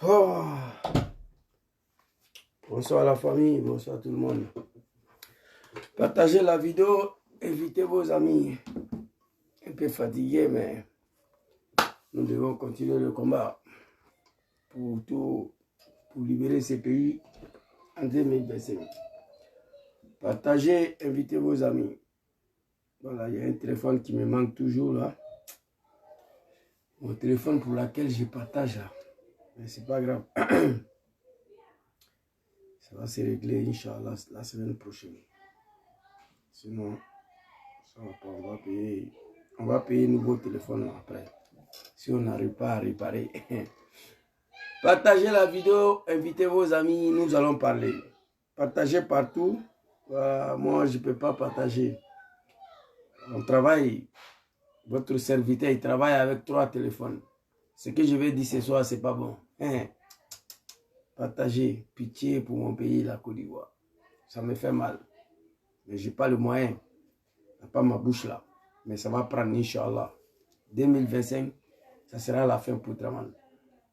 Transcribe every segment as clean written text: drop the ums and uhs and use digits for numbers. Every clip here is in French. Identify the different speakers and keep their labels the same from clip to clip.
Speaker 1: Oh. Bonsoir la famille, bonsoir tout le monde. Partagez la vidéo, invitez vos amis. Un peu fatigué, mais nous devons continuer le combat pour libérer ces pays en 2025. Partagez, invitez vos amis. Voilà, il y a un téléphone qui me manque toujours là. Mon téléphone pour lequel je partage là. Mais c'est pas grave. Ça va se régler, Inch'Allah, la semaine prochaine. Sinon, ça va pas, on va payer un nouveau téléphone après. Si on n'arrive pas à réparer. Partagez la vidéo, invitez vos amis, nous allons parler. Partagez partout. Moi, je ne peux pas partager. On travaille, votre serviteur, il travaille avec 3 téléphones. Ce que je vais dire ce soir, c'est pas bon. Partagez, pitié pour mon pays, la Côte d'Ivoire. Ça me fait mal. Mais je n'ai pas le moyen. Je n'ai pas ma bouche là. Mais ça va prendre, Inch'Allah. 2025, ça sera la fin pour Draman.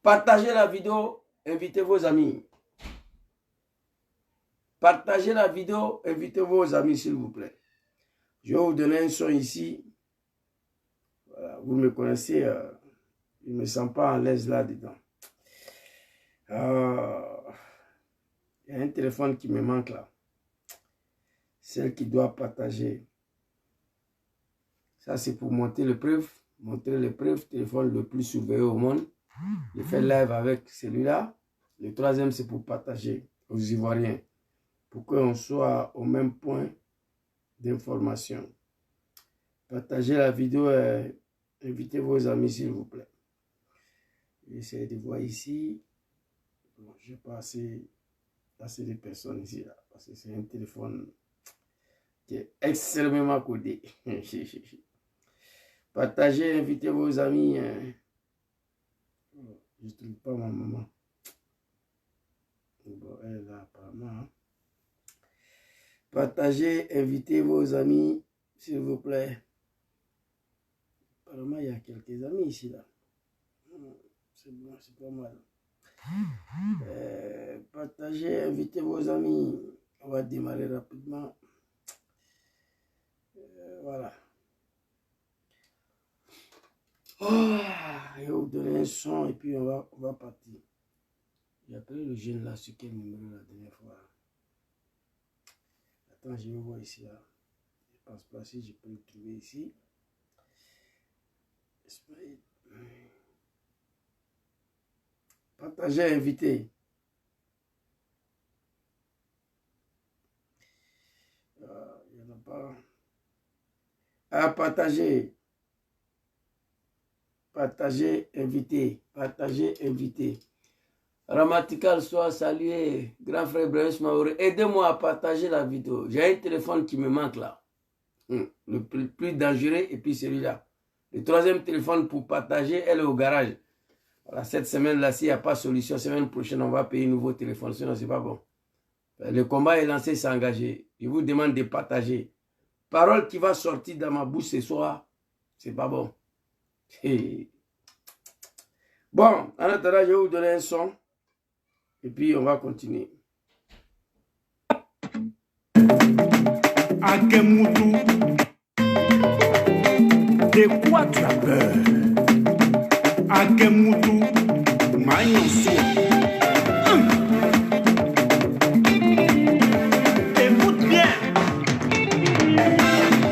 Speaker 1: Partagez la vidéo, invitez vos amis. Partagez la vidéo, invitez vos amis, s'il vous plaît. Je vais vous donner un son ici. Voilà, vous me connaissez, je ne me sens pas à l'aise là-dedans. Il y a un téléphone qui me manque là. Celle qui doit partager. Ça, c'est pour montrer les preuves. Montrer les preuves. Téléphone le plus surveillé au monde. Je fais live avec celui-là. Le 3e, c'est pour partager aux Ivoiriens. Pour qu'on soit au même point d'information. Partagez la vidéo et invitez vos amis, s'il vous plaît. J'essaie de voir ici. Bon, je n'ai pas assez de personnes ici, là, parce que c'est un téléphone qui est extrêmement codé. Partagez, invitez vos amis. Je ne trouve pas ma maman. Bon, elle est là, apparemment. Partagez, invitez vos amis, s'il vous plaît. Apparemment, il y a quelques amis ici, là. C'est bon, c'est pas mal. Partagez, invitez vos amis. On va démarrer rapidement. Voilà. Je vais vous donner un son et puis on va partir. J'ai appelé le jeune là sur quel numéro la dernière fois. Attends, je vais voir ici là. Je pense pas si je peux le trouver ici. Partagez, invitez. Il n'y en a pas. Partagez. Partagez, invitez. Partagez, invitez. Ramatikal soit salué. Grand frère Brahim Maouri. Aidez-moi à partager la vidéo. J'ai un téléphone qui me manque là. Le plus dangereux et puis celui-là. Le 3e téléphone pour partager, elle est au garage. Voilà, cette semaine-là, s'il n'y a pas de solution, semaine prochaine, on va payer un nouveau téléphone. Sinon, ce n'est pas bon. Le combat est lancé, c'est engagé. Je vous demande de partager. Parole qui va sortir dans ma bouche ce soir, c'est pas bon. Bon, en attendant, je vais vous donner un son. Et puis, on va continuer.
Speaker 2: Akemutu, de quoi tu as peur? Akemutu, Maïnso. Écoute bien.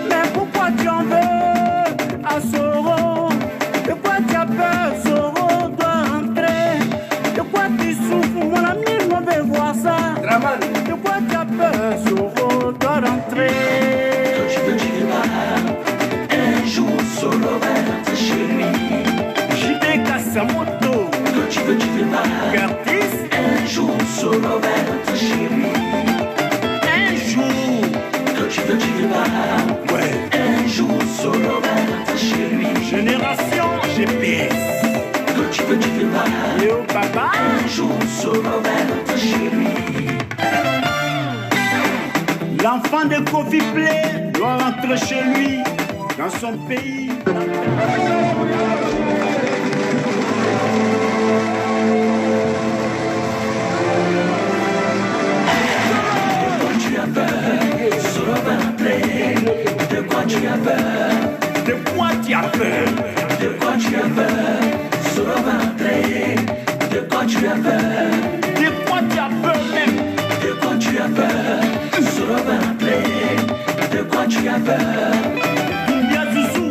Speaker 2: Mais pourquoi tu en veux à Soro? De quoi tu as peur? Soro doit rentrer. De quoi tu souffres? Mon ami, on veut voir ça. De quoi tu as peur? Soro doit rentrer.
Speaker 3: Un jour, Soro va rentrer chez lui.
Speaker 2: JD Kassamoto.
Speaker 3: Tu veux pas.
Speaker 2: Curtis.
Speaker 3: Un jour, Soro va rentrer chez lui.
Speaker 2: Un jour.
Speaker 3: Tu veux pas.
Speaker 2: Ouais.
Speaker 3: Un jour, Soro va rentrer chez lui.
Speaker 2: Génération GPS.
Speaker 3: Tu veux pas.
Speaker 2: Yo papa.
Speaker 3: Un jour, Soro va rentrer chez lui.
Speaker 2: L'enfant de Kofi Play doit rentrer chez lui, dans son pays.
Speaker 3: tu as peur?
Speaker 2: De quoi tu as peur même?
Speaker 3: De quoi tu as peur? Solo ventre. De quoi tu as peur?
Speaker 2: Doumbia Zouzou,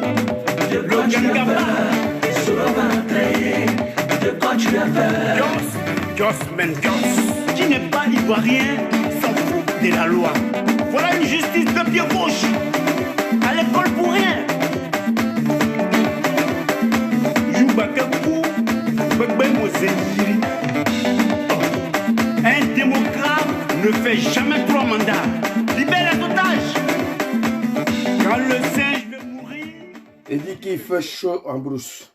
Speaker 3: De quoi tu as peur? Solo ventre. De quoi tu as peur?
Speaker 2: Qui n'est pas ivoirien s'en fout de la loi. Voilà une justice de pied gauche. À l'école pour rien. Un démocrate ne fait jamais 3 mandats. Libère les otages. Quand le singe veut mourir.
Speaker 1: Il dit qu'il fait chaud en brousse.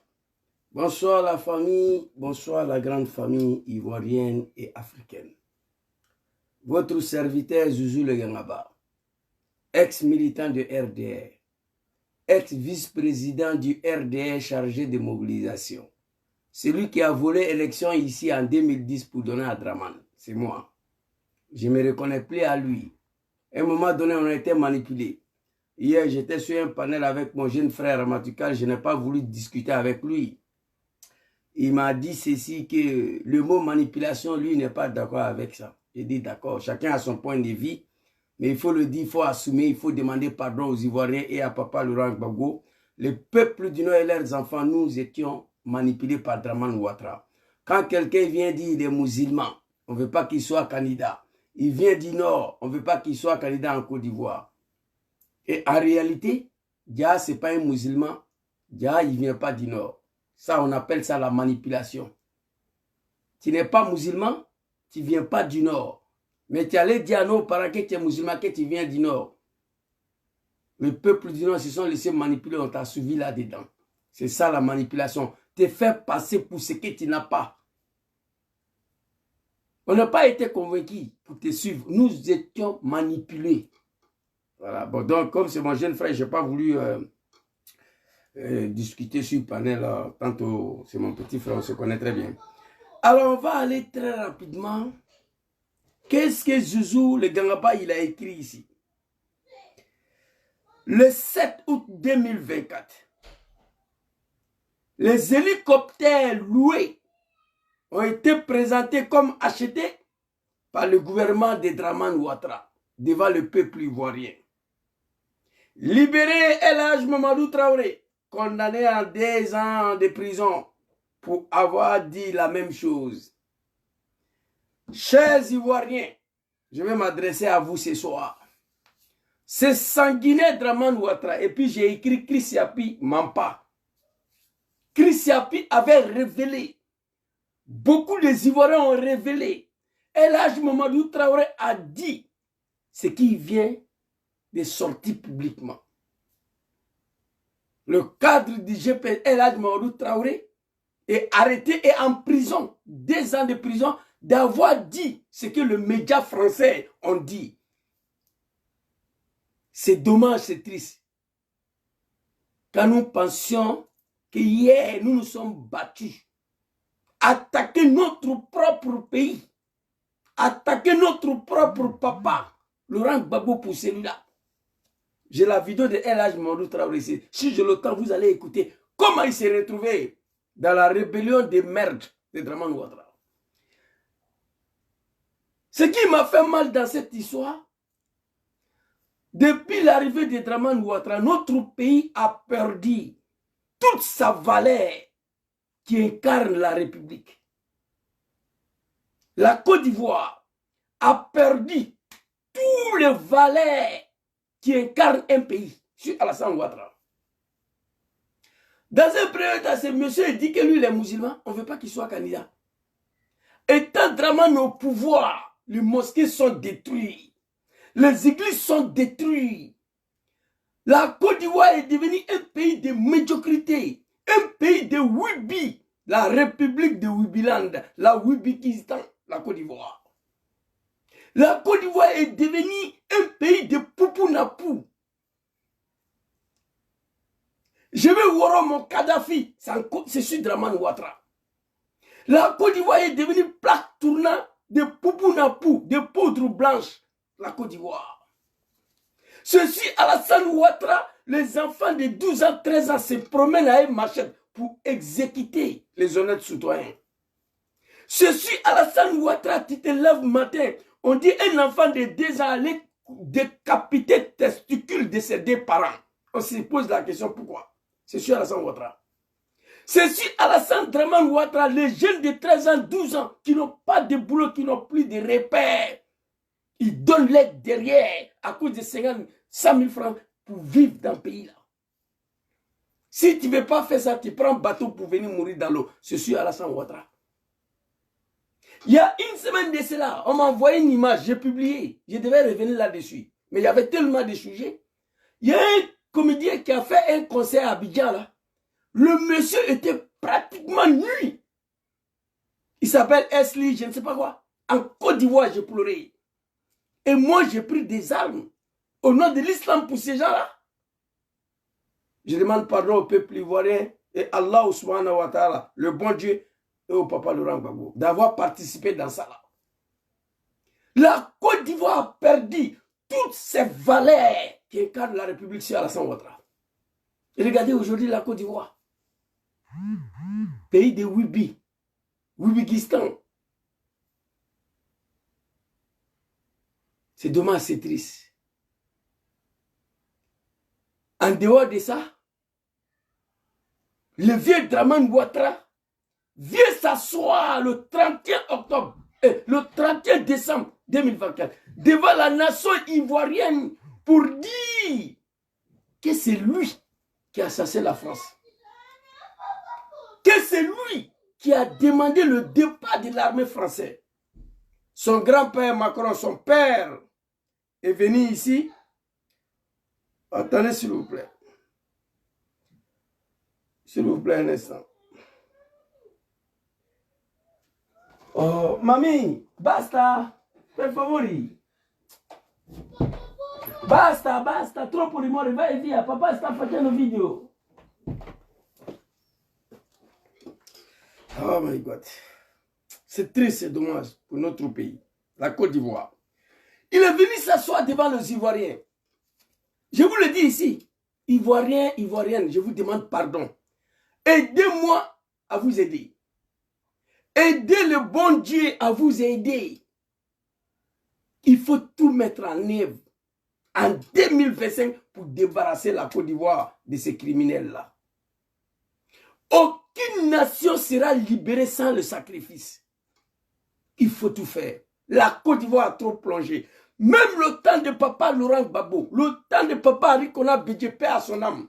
Speaker 1: Bonsoir la famille, bonsoir la grande famille ivoirienne et africaine. Votre serviteur Zouzou Le Gangaba, ex-militant de RDR, ex-vice-président du RDR chargé de mobilisation. Celui qui a volé l'élection ici en 2010 pour donner à Draman, c'est moi. Je ne me reconnais plus à lui. À un moment donné, on a été manipulé. Hier, j'étais sur un panel avec mon jeune frère Amatukal, je n'ai pas voulu discuter avec lui. Il m'a dit ceci, que le mot manipulation, lui, n'est pas d'accord avec ça. J'ai dit d'accord, chacun a son point de vue, mais il faut le dire, il faut assumer, il faut demander pardon aux Ivoiriens et à Papa Laurent Gbagbo. Le peuple du Nord et leurs enfants, nous étions manipulés par Draman Ouattara. Quand quelqu'un vient dire qu'il est musulman, on ne veut pas qu'il soit candidat. Il vient du Nord, on ne veut pas qu'il soit candidat en Côte d'Ivoire. Et en réalité, Dia, ce n'est pas un musulman. Dia, il ne vient pas du Nord. Ça, on appelle ça la manipulation. Tu n'es pas musulman, tu ne viens pas du Nord. Mais tu allais dire à nos parents que tu es musulman, que tu viens du Nord. Le peuple du Nord se sont laissés manipuler, on t'a suivi là-dedans. C'est ça la manipulation. Te faire passer pour ce que tu n'as pas. On n'a pas été convaincus pour te suivre. Nous étions manipulés. Voilà. Bon, donc, comme c'est mon jeune frère, je n'ai pas voulu discuter sur le panel. Tantôt, c'est mon petit frère, on se connaît très bien. Alors, on va aller très rapidement. Qu'est-ce que Zouzou Le Gangaba il a écrit ici? Le 7 août 2024, les hélicoptères loués ont été présentés comme achetés par le gouvernement de Draman Ouattara devant le peuple ivoirien. Libéré El Hadj Mamadou Traoré, condamné à 2 ans de prison pour avoir dit la même chose. Chers Ivoiriens, je vais m'adresser à vous ce soir. C'est sanguinaire Draman Ouattara. Et puis j'ai écrit Chris Yapi Mampa. Chris Yapi avait révélé. Beaucoup des Ivoiriens ont révélé. El Hadj Mamadou Traoré a dit ce qui vient de sortir publiquement. Le cadre du GP El Hadj Mamadou Traoré est arrêté et en prison. 2 ans de prison d'avoir dit ce que les médias français ont dit. C'est dommage, c'est triste. Quand nous pensions que hier, nous nous sommes battus. Attaquer notre propre pays. Attaquer notre propre papa. Laurent Gbagbo pour celui-là. J'ai la vidéo de El Hadj Mamadou Traoré. Si j'ai le temps, vous allez écouter comment il s'est retrouvé dans la rébellion des merdes de Draman Ouattara. Ce qui m'a fait mal dans cette histoire, depuis l'arrivée de Draman Ouattara, notre pays a perdu toute sa valeur qui incarne la République. La Côte d'Ivoire a perdu tous les valeurs qui incarnent un pays sur Alassane Ouattara. Dans un premier temps, ce monsieur dit que lui, il est musulman, on ne veut pas qu'il soit candidat. Étant Draman au pouvoir, les mosquées sont détruites. Les églises sont détruites. La Côte d'Ivoire est devenue un pays de médiocrité, un pays de Wibi, la République de Wibiland, la Wibikistan, la Côte d'Ivoire. La Côte d'Ivoire est devenue un pays de Poupounapou. Je vais voir mon Kadhafi, c'est sur Draman Ouattara. La Côte d'Ivoire est devenue plaque tournante de Poupounapou, de poudre blanche. La Côte d'Ivoire. Ceci, Alassane Ouattara, les enfants de 12 ans, 13 ans se promènent à une machette pour exécuter les honnêtes citoyens. Je suis Alassane Ouattara, tu te lèves matin. On dit un enfant de 2 ans allait décapiter testicules de ses 2 parents. On se pose la question pourquoi. Je suis Alassane Ouattara. Je suis Alassane Draman Ouattara, les jeunes de 13 ans, 12 ans, qui n'ont pas de boulot, qui n'ont plus de repères. Ils donnent l'aide derrière à cause de 100 000 francs pour vivre dans le pays là. Si tu ne veux pas faire ça, tu prends un bateau pour venir mourir dans l'eau. Je suis Alassane Ouattara. Il y a une semaine de cela, on m'a envoyé une image, j'ai publié. Je devais revenir là-dessus. Mais il y avait tellement de sujets. Il y a un comédien qui a fait un concert à Abidjan là. Le monsieur était pratiquement nu. Il s'appelle Esli, je ne sais pas quoi. En Côte d'Ivoire, j'ai pleuré. Et moi, j'ai pris des armes au nom de l'islam pour ces gens-là. Je demande pardon au peuple ivoirien et Allah subhanahu wa ta'ala, le bon Dieu, et au papa Laurent Gbagbo, d'avoir participé dans ça là. La Côte d'Ivoire a perdu toutes ces valeurs qui incarnent la République sur Alassane Ouattara. Et regardez aujourd'hui la Côte d'Ivoire. Pays de Wibigistan. C'est dommage, c'est triste. En dehors de ça, le vieux Draman Ouattara vient s'asseoir le 31 octobre, le 31 décembre 2024 devant la nation ivoirienne pour dire que c'est lui qui a assassiné la France. Que c'est lui qui a demandé le départ de l'armée française. Son grand-père Macron, son père, est venu ici. Attendez s'il vous plaît. S'il vous plaît un instant. Oh, mamie, basta, per favore. Basta, troppo rumore, vai via, papà sta facendo video. Oh my God. C'est triste, c'est dommage pour notre pays, la Côte d'Ivoire. Il est venu s'asseoir devant les Ivoiriens. Je vous le dis ici, Ivoiriens, Ivoiriennes, je vous demande pardon. Aidez-moi à vous aider. Aidez le bon Dieu à vous aider. Il faut tout mettre en œuvre en 2025 pour débarrasser la Côte d'Ivoire de ces criminels-là. Aucune nation sera libérée sans le sacrifice. Il faut tout faire. La Côte d'Ivoire a trop plongé. Même le temps de papa Laurent Gbagbo, le temps de papa Arikona Bédié, paix à son âme.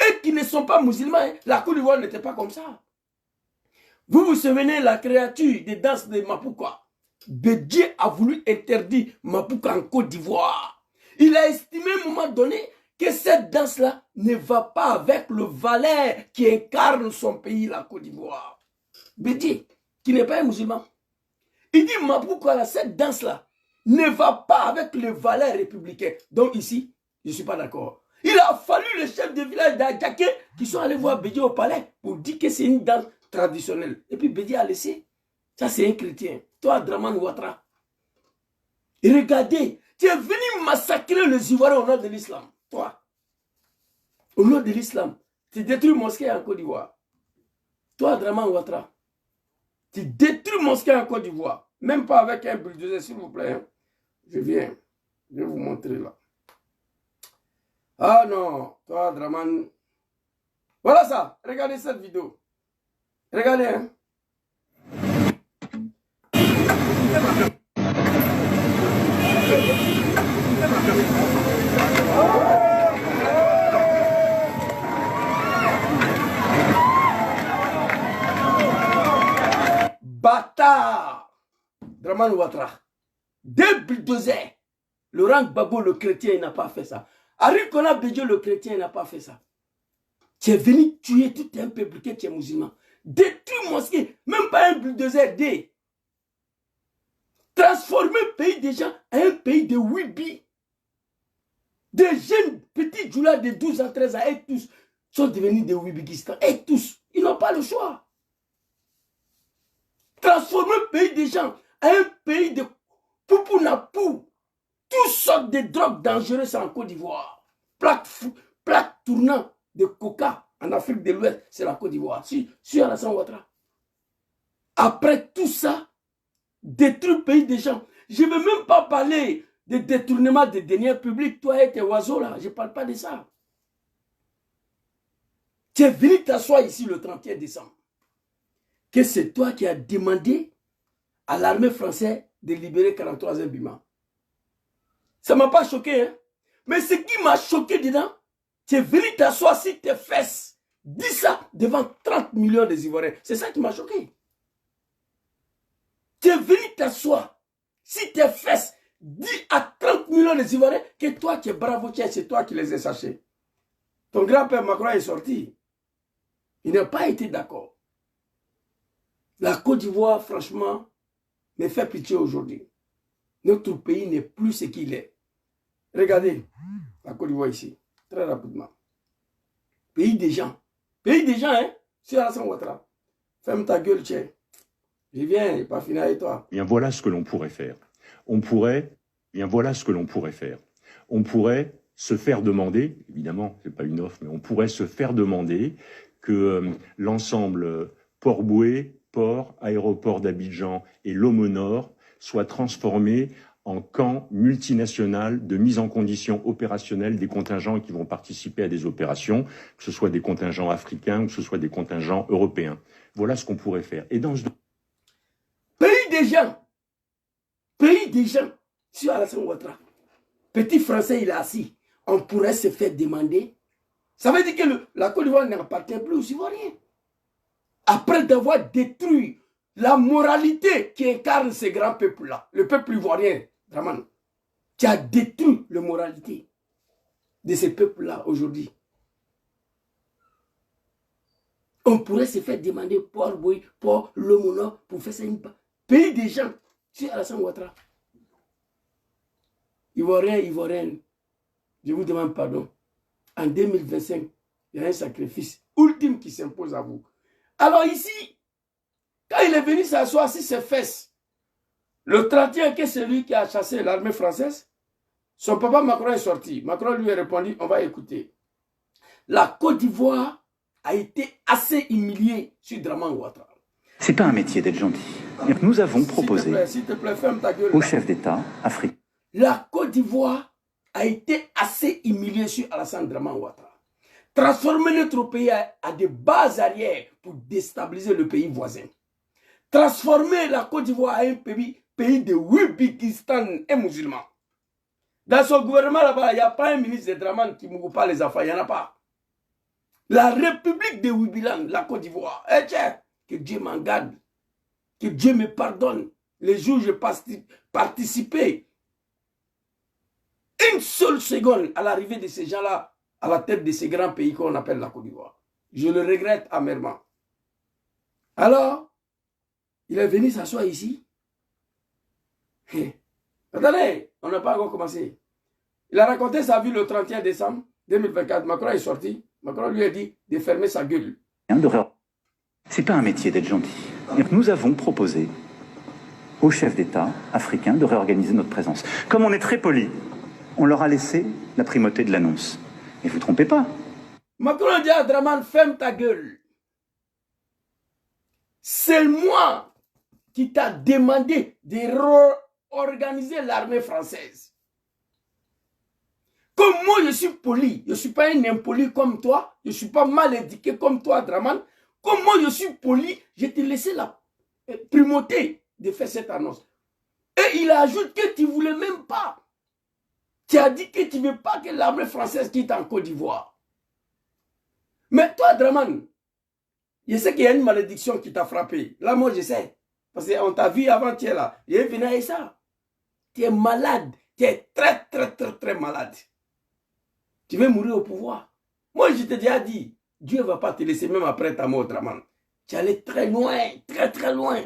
Speaker 1: Et qui ne sont pas musulmans, la Côte d'Ivoire n'était pas comme ça. Vous vous souvenez la créature des danses de Mapuka? Bédié a voulu interdire Mapuka en Côte d'Ivoire. Il a estimé à un moment donné que cette danse-là ne va pas avec le valeur qui incarne son pays, la Côte d'Ivoire. Bédié, qui n'est pas un musulman. Il dit Mapuka, cette danse-là ne va pas avec les valeurs républicaines. Donc ici, je ne suis pas d'accord. Il a fallu les chefs de village d'Adjaké qui sont allés voir Bédié au palais pour dire que c'est une danse traditionnelle. Et puis Bédié a laissé. Ça, c'est un chrétien. Toi, Draman Ouattara. Et regardez, tu es venu massacrer les Ivoiriens au nom de l'islam. Toi. Au nom de l'islam. Tu détruis mosquée en Côte d'Ivoire. Toi, Draman Ouattara. Tu détruis mosquée en Côte d'Ivoire. Même pas avec un bulldozer, s'il vous plaît. Hein. Je viens. Je vais vous montrer là. Ah non, toi, Draman. Voilà ça. Regardez cette vidéo. Regardez, hein. Bâtard. Draman Ouattara. Deux bulldozers. Laurent Gbagbo, le chrétien, il n'a pas fait ça. Arikona Bédié, le chrétien, il n'a pas fait ça. Tu es venu tuer tout un peuple que tu es musulman. Détruire mosquée, même pas un bulldozer D. Transformer le pays des gens en un pays de Wibi. Des jeunes petits djoulas de 12 ans, 13 ans, et tous sont devenus des Wibigistan. Et tous, ils n'ont pas le choix. Transformer le pays des gens en un pays de Poupounapou. Toutes sortes de drogues dangereuses en Côte d'Ivoire. Plaque tournant de coca en Afrique de l'Ouest, c'est la Côte d'Ivoire. Sur Alassane Ouattara. Après tout ça, détruire le pays des gens. Je ne veux même pas parler de détournement des deniers publics, toi et tes oiseaux là. Je ne parle pas de ça. Tu es venu t'asseoir ici le 31 décembre. Que c'est toi qui as demandé à l'armée française de libérer 43e Bima. Ça ne m'a pas choqué, hein? Mais ce qui m'a choqué dedans, tu es venu t'asseoir sur tes fesses. Dis ça devant 30 millions de Ivoiriens. C'est ça qui m'a choqué. Tu es venu t'asseoir sur tes fesses. Dis à 30 millions de Ivoiriens que toi qui es bravo, c'est toi qui les as sachés. Ton grand-père Macron est sorti. Il n'a pas été d'accord. La Côte d'Ivoire, franchement, me fait pitié aujourd'hui. Notre pays n'est plus ce qu'il est. Regardez la Côte d'Ivoire ici, très rapidement. Pays des gens. Pays des gens, hein? Sur Alassane Ouattara. Ferme ta gueule, tiens. Je viens, il n'est pas fini avec toi.
Speaker 4: Bien, voilà ce que l'on pourrait faire. On pourrait se faire demander, évidemment, ce n'est pas une offre, mais on pourrait se faire demander que l'ensemble Port-Boué, port, aéroport d'Abidjan et Lomo Nord soient transformés en camp multinational de mise en condition opérationnelle des contingents qui vont participer à des opérations, que ce soit des contingents africains ou que ce soit des contingents européens. Voilà ce qu'on pourrait faire. Et dans ce...
Speaker 1: Pays des gens, sur Alassane Ouattara, petit français il est assis, on pourrait se faire demander. Ça veut dire que la Côte d'Ivoire n'appartient plus aux Ivoiriens. Après d'avoir détruit la moralité qui incarne ces grands peuples-là, le peuple ivoirien, Draman, qui a détruit la moralité de ces peuples-là aujourd'hui. On pourrait se faire demander Port Boué, Port Lomo Nord pour faire ça une pays des gens, c'est Alassane Ouattara. Ivoiriens, Ivoiriennes, je vous demande pardon. En 2025, il y a un sacrifice ultime qui s'impose à vous. Alors ici, quand il est venu s'asseoir sur ses fesses, le 31, qui est celui qui a chassé l'armée française, son papa Macron est sorti. Macron lui a répondu, on va écouter. La Côte d'Ivoire a été assez humiliée sur Draman Ouattara.
Speaker 5: C'est pas un métier d'être gentil. Nous avons proposé
Speaker 1: ferme ta gueule,
Speaker 5: au chef d'État africain.
Speaker 1: La Côte d'Ivoire a été assez humiliée sur Alassane Draman Ouattara. Transformer notre pays à des bases arrières pour déstabiliser le pays voisin. Transformer la Côte d'Ivoire à un pays de Wibikistan et musulmans. Dans son gouvernement là-bas, il n'y a pas un ministre de Draman qui ne m'ouvre pas les affaires, il n'y en a pas. La République de Wibiland, la Côte d'Ivoire, que Dieu m'en garde, que Dieu me pardonne. Les jours où je participais, une seule seconde à l'arrivée de ces gens-là, à la tête de ces grands pays qu'on appelle la Côte d'Ivoire. Je le regrette amèrement. Alors, il est venu s'asseoir ici. Attendez, on n'a pas encore commencé. Il a raconté sa vie le 31 décembre 2024. Macron est sorti. Macron lui a dit de fermer sa gueule.
Speaker 5: C'est pas un métier d'être gentil. Nous avons proposé au chef d'État africain de réorganiser notre présence. Comme on est très poli, on leur a laissé la primauté de l'annonce. Mais vous ne trompez pas.
Speaker 1: Macron dit à Draman, ferme ta gueule. C'est moi qui t'a demandé de réorganiser l'armée française. Comme moi je suis poli, je ne suis pas un impoli comme toi, je ne suis pas mal éduqué comme toi, Draman. Comme moi je suis poli, je t'ai laissé la primauté de faire cette annonce. Et il ajoute que tu ne voulais même pas. Tu as dit que tu ne veux pas que l'armée française quitte en Côte d'Ivoire. Mais toi, Draman, je sais qu'il y a une malédiction qui t'a frappé. Là, moi, je sais. Parce qu'on t'a vu avant-hier là. Il est venu avec ça. Tu es malade. Tu es très, très, très, très malade. Tu veux mourir au pouvoir. Moi, je t'ai déjà dit, Dieu ne va pas te laisser même après ta mort, Draman. Tu es allé très loin, très, très loin.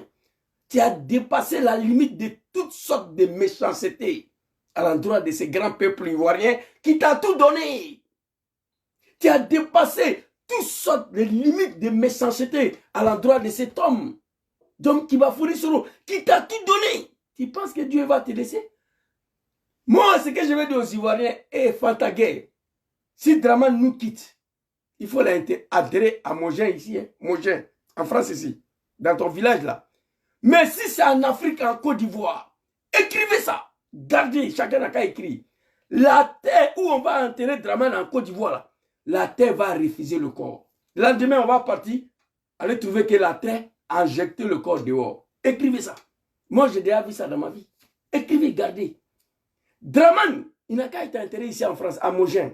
Speaker 1: Tu as dépassé la limite de toutes sortes de méchanceté à l'endroit de ces grands peuples ivoiriens qui t'a tout donné. Tu as dépassé toutes sortes de limites de méchanceté à l'endroit de cet homme. Donc, qui va fourrir sur l'eau, qui t'a tout donné. Tu penses que Dieu va te laisser? Moi, ce que je vais dire aux Ivoiriens, Fantagé, si Draman nous quitte, il faut l'adhérer à Mogin ici, Mogin, en France ici, dans ton village là. Mais si c'est en Afrique, en Côte d'Ivoire, écrivez ça. Gardez, chacun n'a qu'à écrire. La terre où on va enterrer Dramane en Côte d'Ivoire, la terre va refuser le corps. Le lendemain, on va partir, aller trouver que la terre a injecté le corps dehors. Écrivez ça. Moi, j'ai déjà vu ça dans ma vie. Écrivez, gardez. Dramane, il n'a qu'à être enterré ici en France, à Mogin,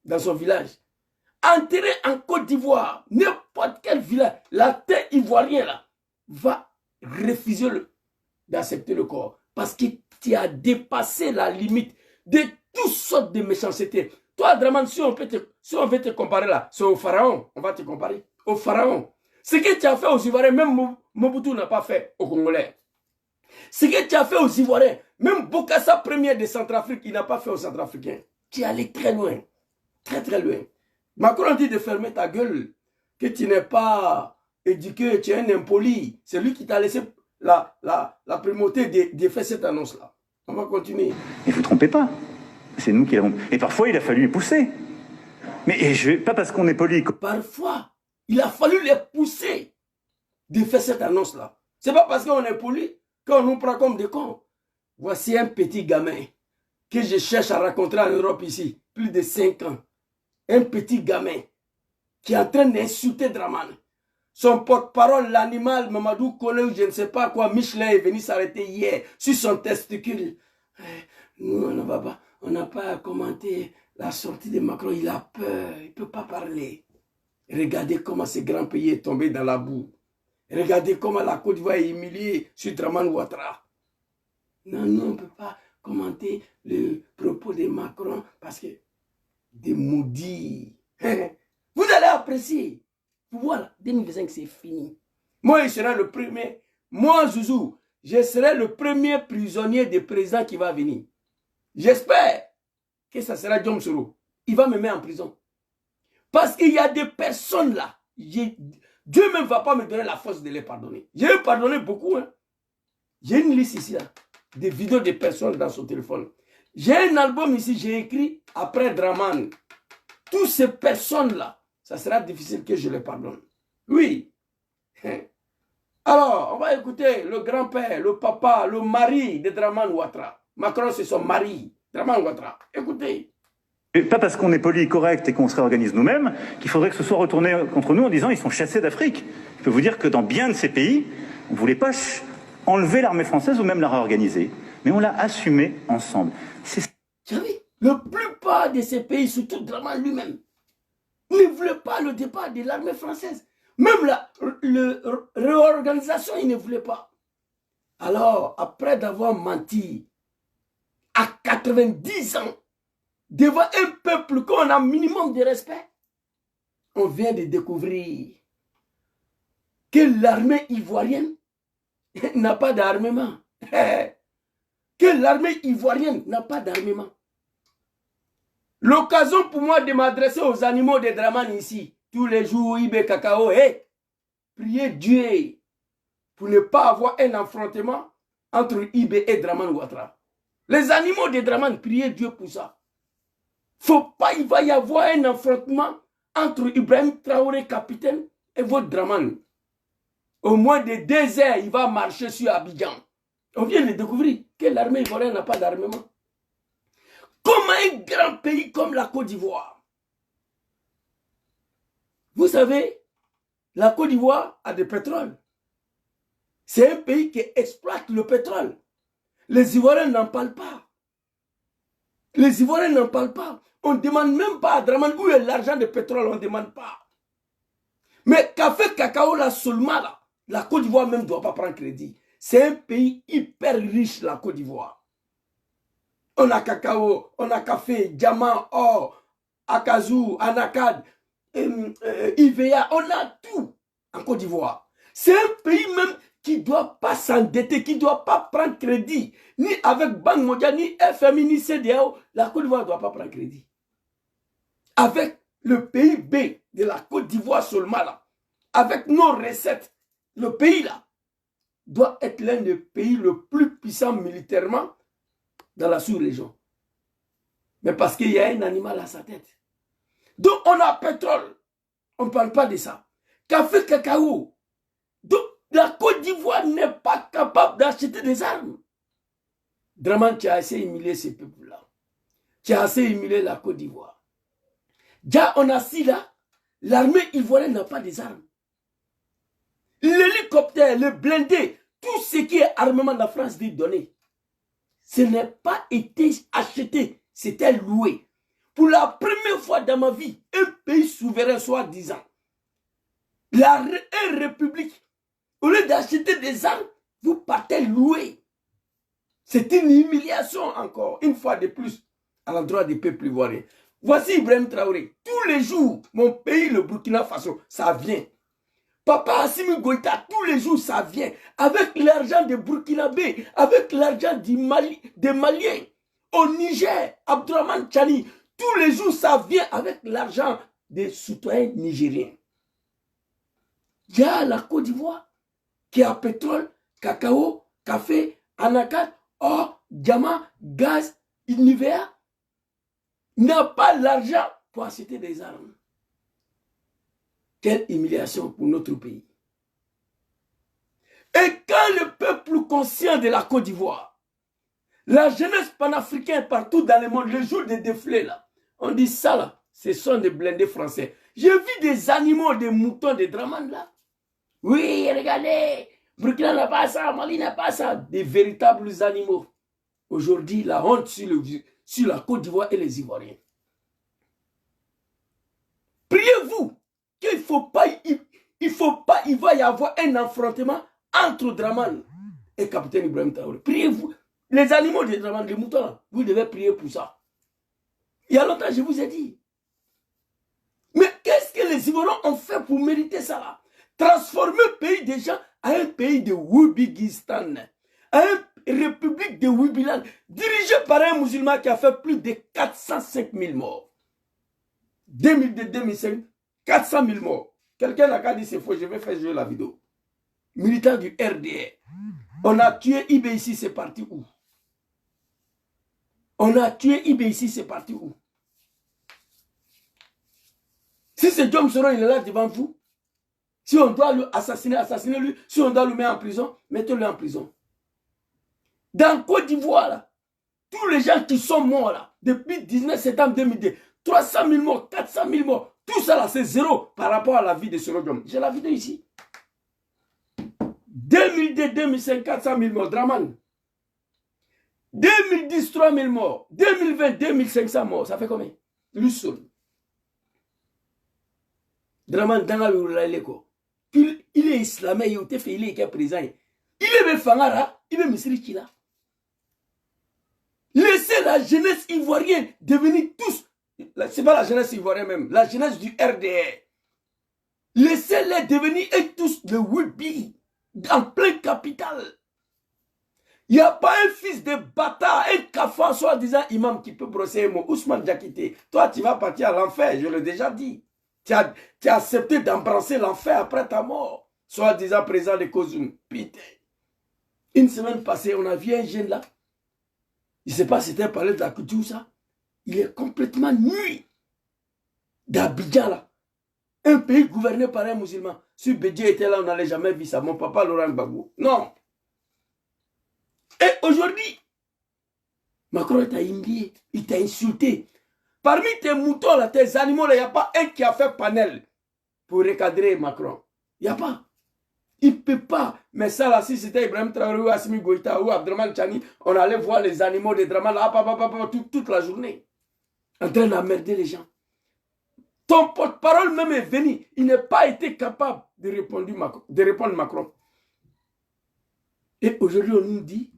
Speaker 1: dans son village. Enterré en Côte d'Ivoire, n'importe quel village, la terre ivoirienne là, va refuser d'accepter le corps. Parce que tu as dépassé la limite de toutes sortes de méchanceté. Toi, Dramane, si on veut te comparer là, c'est au pharaon. On va te comparer au pharaon. Ce que tu as fait aux Ivoiriens, même Mobutu n'a pas fait aux Congolais. Ce que tu as fait aux Ivoiriens, même Bokassa premier de Centrafrique, il n'a pas fait aux Centrafricains. Tu es allé très loin. Très très loin. Macron dit de fermer ta gueule, que tu n'es pas éduqué, tu es un impoli. C'est lui qui t'a laissé la primauté de faire cette annonce-là. On va continuer.
Speaker 5: Et vous ne trompez pas. C'est nous qui l'avons. Et parfois, il a fallu les pousser. Mais pas parce qu'on est poli.
Speaker 1: Parfois, il a fallu les pousser de faire cette annonce-là. C'est pas parce qu'on est poli qu'on nous prend comme des cons. Voici un petit gamin que je cherche à rencontrer en Europe ici, plus de 5 ans. Un petit gamin qui est en train d'insulter Dramane. Son porte-parole, l'animal, Mamadou Kone, je ne sais pas quoi, Michelin est venu s'arrêter hier sur son testicule. Nous, on n'a pas commenté la sortie de Macron, il a peur, il ne peut pas parler. Regardez comment ce grand pays est tombé dans la boue. Regardez comment la Côte d'Ivoire est humiliée sur Dramane Ouattara. Non, nous, on ne peut pas commenter le propos de Macron parce que des maudits. Vous allez apprécier. Voilà, 2025, c'est fini. Moi, je serai le premier. Moi, Zouzou, je serai le premier prisonnier des présidents qui va venir. J'espère que ça sera Diom Soro. Il va me mettre en prison. Parce qu'il y a des personnes là. Dieu même ne va pas me donner la force de les pardonner. J'ai pardonné beaucoup. Hein. J'ai une liste ici, là, des vidéos de personnes dans son téléphone. J'ai un album ici, j'ai écrit après Dramane. Toutes ces personnes-là, ça sera difficile que je les pardonne. Oui. Alors, on va écouter le grand-père, le papa, le mari de Dramane Ouattara. Macron, c'est son mari, Dramane Ouattara. Écoutez.
Speaker 5: Et pas parce qu'on est poli, correct et qu'on se réorganise nous-mêmes qu'il faudrait que ce soit retourné contre nous en disant ils sont chassés d'Afrique. Je peux vous dire que dans bien de ces pays, on ne voulait pas enlever l'armée française ou même la réorganiser. Mais on l'a assumé ensemble.
Speaker 1: Tu as vu, la plupart de ces pays, surtout Dramane lui-même, ne voulaient pas le départ de l'armée française. Même la réorganisation, ils ne voulaient pas. Alors, après d'avoir menti à 90 ans, devant un peuple qu'on a un minimum de respect, on vient de découvrir que l'armée ivoirienne n'a pas d'armement. Que l'armée ivoirienne n'a pas d'armement. L'occasion pour moi de m'adresser aux animaux de Dramane ici, tous les jours, Ibé Cacao, priez Dieu pour ne pas avoir un affrontement entre Ibé et Dramane Ouattara. Les animaux de Dramane, priez Dieu pour ça. Faut pas, il va y avoir un affrontement entre Ibrahim Traoré, capitaine, et votre Dramane. Au moins de 2 heures, il va marcher sur Abidjan. On vient de découvrir que l'armée ivoirienne n'a pas d'armement. Comment un grand pays comme la Côte d'Ivoire? Vous savez, la Côte d'Ivoire a du pétrole. C'est un pays qui exploite le pétrole. Les Ivoiriens n'en parlent pas. Les Ivoiriens n'en parlent pas. On ne demande même pas à Dramane où est l'argent de pétrole, on ne demande pas. Mais café, cacao, là, seulement là, la Côte d'Ivoire même ne doit pas prendre crédit. C'est un pays hyper riche, la Côte d'Ivoire. On a cacao, on a café, diamant, or, akazou, anakad, IVA, on a tout en Côte d'Ivoire. C'est un pays même qui ne doit pas s'endetter, qui ne doit pas prendre crédit, ni avec Banque mondiale, ni FMI, ni CEDEAO. La Côte d'Ivoire ne doit pas prendre crédit. Avec le PIB de la Côte d'Ivoire seulement là, avec nos recettes, le pays là, doit être l'un des pays le plus puissant militairement dans la sous-région. Mais parce qu'il y a un animal à sa tête. Donc on a pétrole. On ne parle pas de ça. Café, cacao. Donc La Côte d'Ivoire n'est pas capable d'acheter des armes. Dramane, tu as assez humilié ces peuples-là. Tu as assez humilié la Côte d'Ivoire. Déjà, on a si là, l'armée ivoirienne n'a pas des armes. L'hélicoptère, le blindé, tout ce qui est armement de la France dit donner. Ce n'est pas été acheté, c'était loué. Pour la première fois dans ma vie, un pays souverain soi-disant, la République, au lieu d'acheter des armes, vous partez louer. C'est une humiliation encore, une fois de plus, à l'endroit des peuples ivoiriens. Voici Ibrahim Traoré. Tous les jours, mon pays, le Burkina Faso, ça vient. Papa Assimi Goïta, tous les jours, ça vient. Avec l'argent des Burkinabés, avec l'argent des Maliens. Au Niger, Abdourahmane Tchani, tous les jours, ça vient avec l'argent des citoyens nigériens. Il y a la Côte d'Ivoire qui a pétrole, cacao, café, anacarde, or, diamant, gaz, Nivea. N'a pas l'argent pour acheter des armes. Quelle humiliation pour notre pays. Et quand le peuple conscient de la Côte d'Ivoire, la jeunesse panafricaine partout dans le monde, le jour des défilés là, on dit ça là, ce sont des blindés français. J'ai vu des animaux, des moutons, des Dramane là. Oui, regardez, Burkina n'a pas ça, Mali n'a pas ça. Des véritables animaux. Aujourd'hui, la honte sur la Côte d'Ivoire et les Ivoiriens. Priez-vous qu'il ne faut pas, il va y avoir un affrontement entre Dramane et capitaine Ibrahim Traoré. Priez-vous. Les animaux de Dramane, les moutons là, vous devez prier pour ça. Il y a longtemps, je vous ai dit. Mais qu'est-ce que les Ivoiriens ont fait pour mériter ça là? Transformer le pays des gens à un pays de Woubigistan, à une république de Woubilan, dirigée par un musulman qui a fait plus de 405 000 morts. 2002-2005, 400 000 morts. Quelqu'un n'a qu'à dire c'est faux, je vais faire jouer la vidéo. Militant du RDR. On a tué Ibé ici, c'est parti où? On a tué Ibé ici, c'est parti où? Si c'est Diom Soro, il est là devant vous. Si on doit le assassiner, assassinez-le. Si on doit le mettre en prison, mettez-le en prison. Dans Côte d'Ivoire, là, tous les gens qui sont morts là, depuis 19 septembre 2002, 300 000 morts, 400 000 morts, tout ça là, c'est zéro par rapport à la vie de Soro Diom. J'ai la vidéo ici. 2002-2005, 400 000 morts, Dramane. 2010, 3 000 morts. 2020, 2500 morts. Ça fait combien? Lui seul. Dramane, dans l'école. Il est islamé, il est présent. Il est Fangara, il est Misri Kila. Laissez la jeunesse ivoirienne devenir tous. Ce n'est pas la jeunesse ivoirienne même, la jeunesse du RDR. Laissez-les devenir tous de Wibi, en plein capital. Il n'y a pas un fils de bâtard, un cafard, soi-disant imam qui peut brosser un mot. Ousmane Diakité, toi tu vas partir à l'enfer, je l'ai déjà dit. Tu as accepté d'embrasser l'enfer après ta mort. Soi-disant président de Kozoum. Putain. Une semaine passée, on a vu un jeune là. Je ne sais pas si c'était parlé de la couture ça. Il est complètement nuit. D'Abidjan là. Un pays gouverné par un musulman. Si Bédié était là, on n'allait jamais vu ça. Mon papa Laurent Gbagbo. Non. Et aujourd'hui, Macron t'a humilié. Il t'a insulté. Parmi tes moutons, là, tes animaux, il n'y a pas un qui a fait panel pour recadrer Macron. Il n'y a pas. Il ne peut pas. Mais ça, là, si c'était Ibrahim Traoré ou Assimi Goïta ou Abdourahmane Tchani, on allait voir les animaux de Dramane là, toute la journée. En train d'emmerder les gens. Ton porte-parole même est venu. Il n'a pas été capable de répondre Macron. Et aujourd'hui, on nous dit,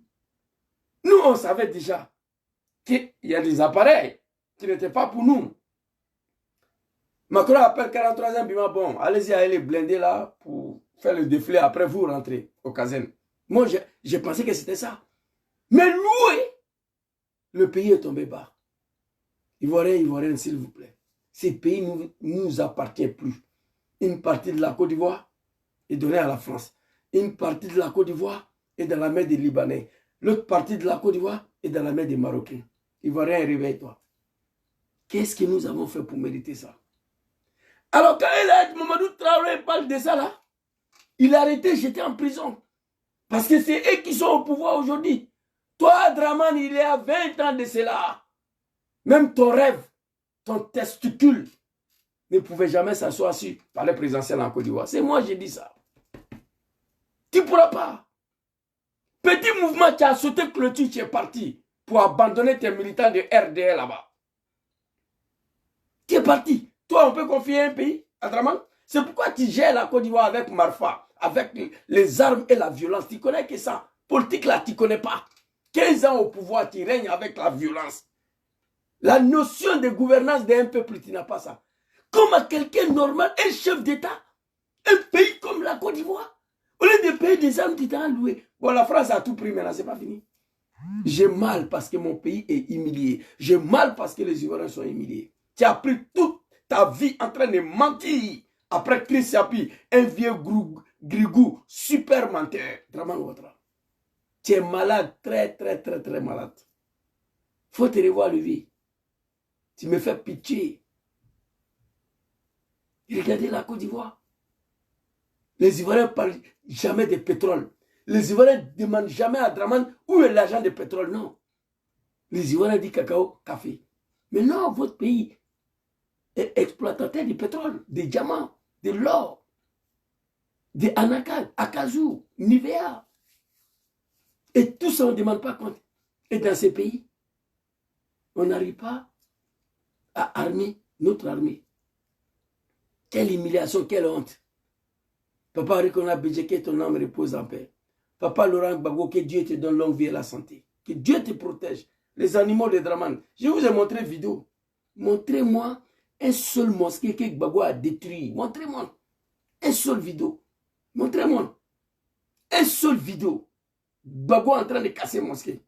Speaker 1: nous, on savait déjà qu'il y a des appareils qui n'étaient pas pour nous. Macron appelle 43e Bima, bon, allez-y, allez blinder là pour faire le défilé, après vous rentrez au caserne. Moi, j'ai pensé que c'était ça. Mais loué, le pays est tombé bas. Ivoiriens, s'il vous plaît. Ces pays ne nous appartient plus. Une partie de la Côte d'Ivoire est donnée à la France. Une partie de la Côte d'Ivoire est dans la main des Libanais. L'autre partie de la Côte d'Ivoire est dans la main des Marocains. Ivoiriens, réveille-toi. Qu'est-ce que nous avons fait pour mériter ça? Alors quand Mamadou Traoré parle de ça là, Il a arrêté, j'étais en prison. Parce que c'est eux qui sont au pouvoir aujourd'hui. Toi, Draman, il y a 20 ans de cela. Même ton rêve, ton testicule ne pouvait jamais s'asseoir sur le palais présidentiel en Côte d'Ivoire. C'est moi qui ai dit ça. Tu ne pourras pas. Petit mouvement, tu as sauté clôture, tu es parti pour abandonner tes militants de RDL là-bas. Tu es parti. Toi, on peut confier un pays à Draman. C'est pourquoi tu gères la Côte d'Ivoire avec Marfa, avec les armes et la violence. Tu connais que ça. Politique là, tu ne connais pas. 15 ans au pouvoir, tu règnes avec la violence. La notion de gouvernance d'un peuple, tu n'as pas ça. Comme à quelqu'un normal, un chef d'État, un pays comme la Côte d'Ivoire, au lieu de payer des armes, tu t'es alloué. Bon, la France a tout pris, mais là, c'est pas fini. J'ai mal parce que mon pays est humilié. J'ai mal parce que les Ivoiriens sont humiliés. Tu as pris toute ta vie en train de mentir. Après Chris Yapi, un vieux grigou, super menteur. Draman Ouattara. Tu es malade, très malade. Faut te revoir le vie. Tu me fais pitié. Regardez la Côte d'Ivoire. Les Ivoiriens ne parlent jamais de pétrole. Les Ivoiriens ne demandent jamais à Draman où est l'argent de pétrole. Non. Les Ivoiriens disent cacao, café. Mais non, votre pays est exploitateur de pétrole, des diamants, de l'or, des anakas, akazou, Nivea. Et tout ça, on ne demande pas compte. Et dans ces pays, on n'arrive pas à armer notre armée. Quelle humiliation, quelle honte. Papa Rikona Bédjé, ton âme repose en paix. Papa Laurent Gbagbo, que Dieu te donne longue vie et la santé. Que Dieu te protège. Les animaux de Draman. Je vous ai montré une vidéo. Montrez-moi un seul mosquée que Gbagbo a détruit. Montrez-moi. Un seul vidéo. Montrez-moi. Un seul vidéo. Gbagbo en train de casser une mosquée.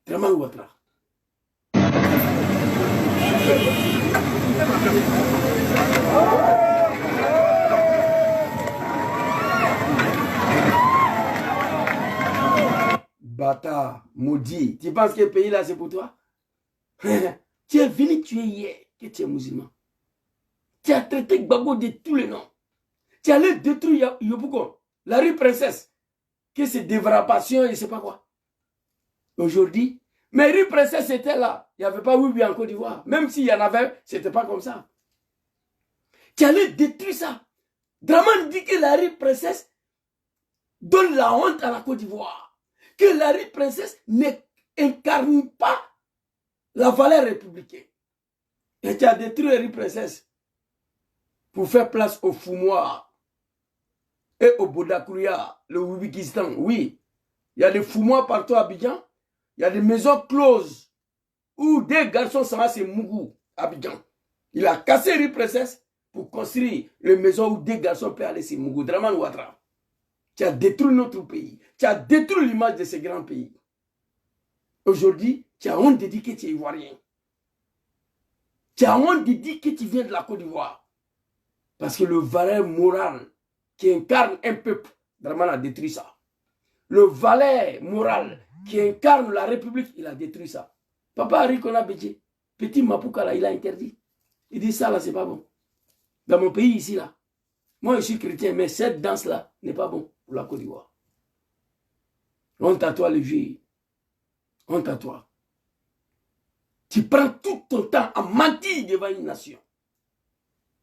Speaker 1: Draman Ouattara. Bâtard, maudit. Tu penses que le pays là c'est pour toi? Tu es venu tuer hier que tu es musulman. Tu as traité Gbagbo de tous les noms. Tu allais détruire Yopougon, la rue Princesse, que c'est dévrapation et je ne sais pas quoi. Aujourd'hui, mais rue Princesse était là. Il n'y avait pas Wibi en Côte d'Ivoire. Même s'il y en avait, ce n'était pas comme ça. Tu allais détruire ça. Draman dit que la rue Princesse donne la honte à la Côte d'Ivoire. Que la rue Princesse n'incarne pas la valeur républicaine. Et tu as détruit la rue Princesse pour faire place au Foumoir et au Bodakouria, le Wibikistan. Oui, il y a des Foumoirs partout à Abidjan. Il y a des maisons closes où des garçons s'en vont, c'est Mougou, Abidjan. Il a cassé la rue Princesse pour construire les maisons où des garçons peuvent aller, c'est Mougou. Draman Ouattara. Tu as détruit notre pays. Tu as détruit l'image de ces grands pays. Aujourd'hui, tu as honte de dire que tu es ivoirien. Tu as honte de dire que tu viens de la Côte d'Ivoire. Parce que le valeur moral qui incarne un peuple, Draman a détruit ça. Le valeur moral qui incarne la République, il a détruit ça. Papa Rikona Bédjé, petit Mapouka là, il a interdit. Il dit ça là, c'est pas bon. Dans mon pays ici là, moi je suis chrétien, mais cette danse là n'est pas bon pour la Côte d'Ivoire. Honte à toi, le vieux. Honte à toi. Tu prends tout ton temps à mentir devant une nation.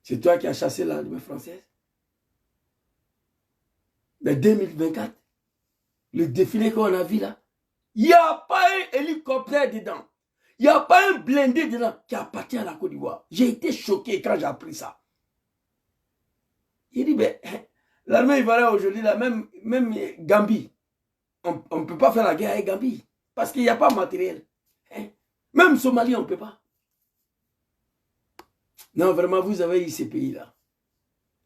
Speaker 1: C'est toi qui as chassé l'armée française. Mais 2024, le défilé qu'on a vu là, il n'y a pas un hélicoptère dedans. Il n'y a pas un blindé dedans qui appartient à la Côte d'Ivoire. J'ai été choqué quand j'ai appris ça. Il dit, ben, l'armée ivoirienne aujourd'hui, même Gambie, on ne peut pas faire la guerre avec Gambie. Parce qu'il n'y a pas de matériel. Même Somalie, on ne peut pas. Non, vraiment, vous avez eu ces pays-là.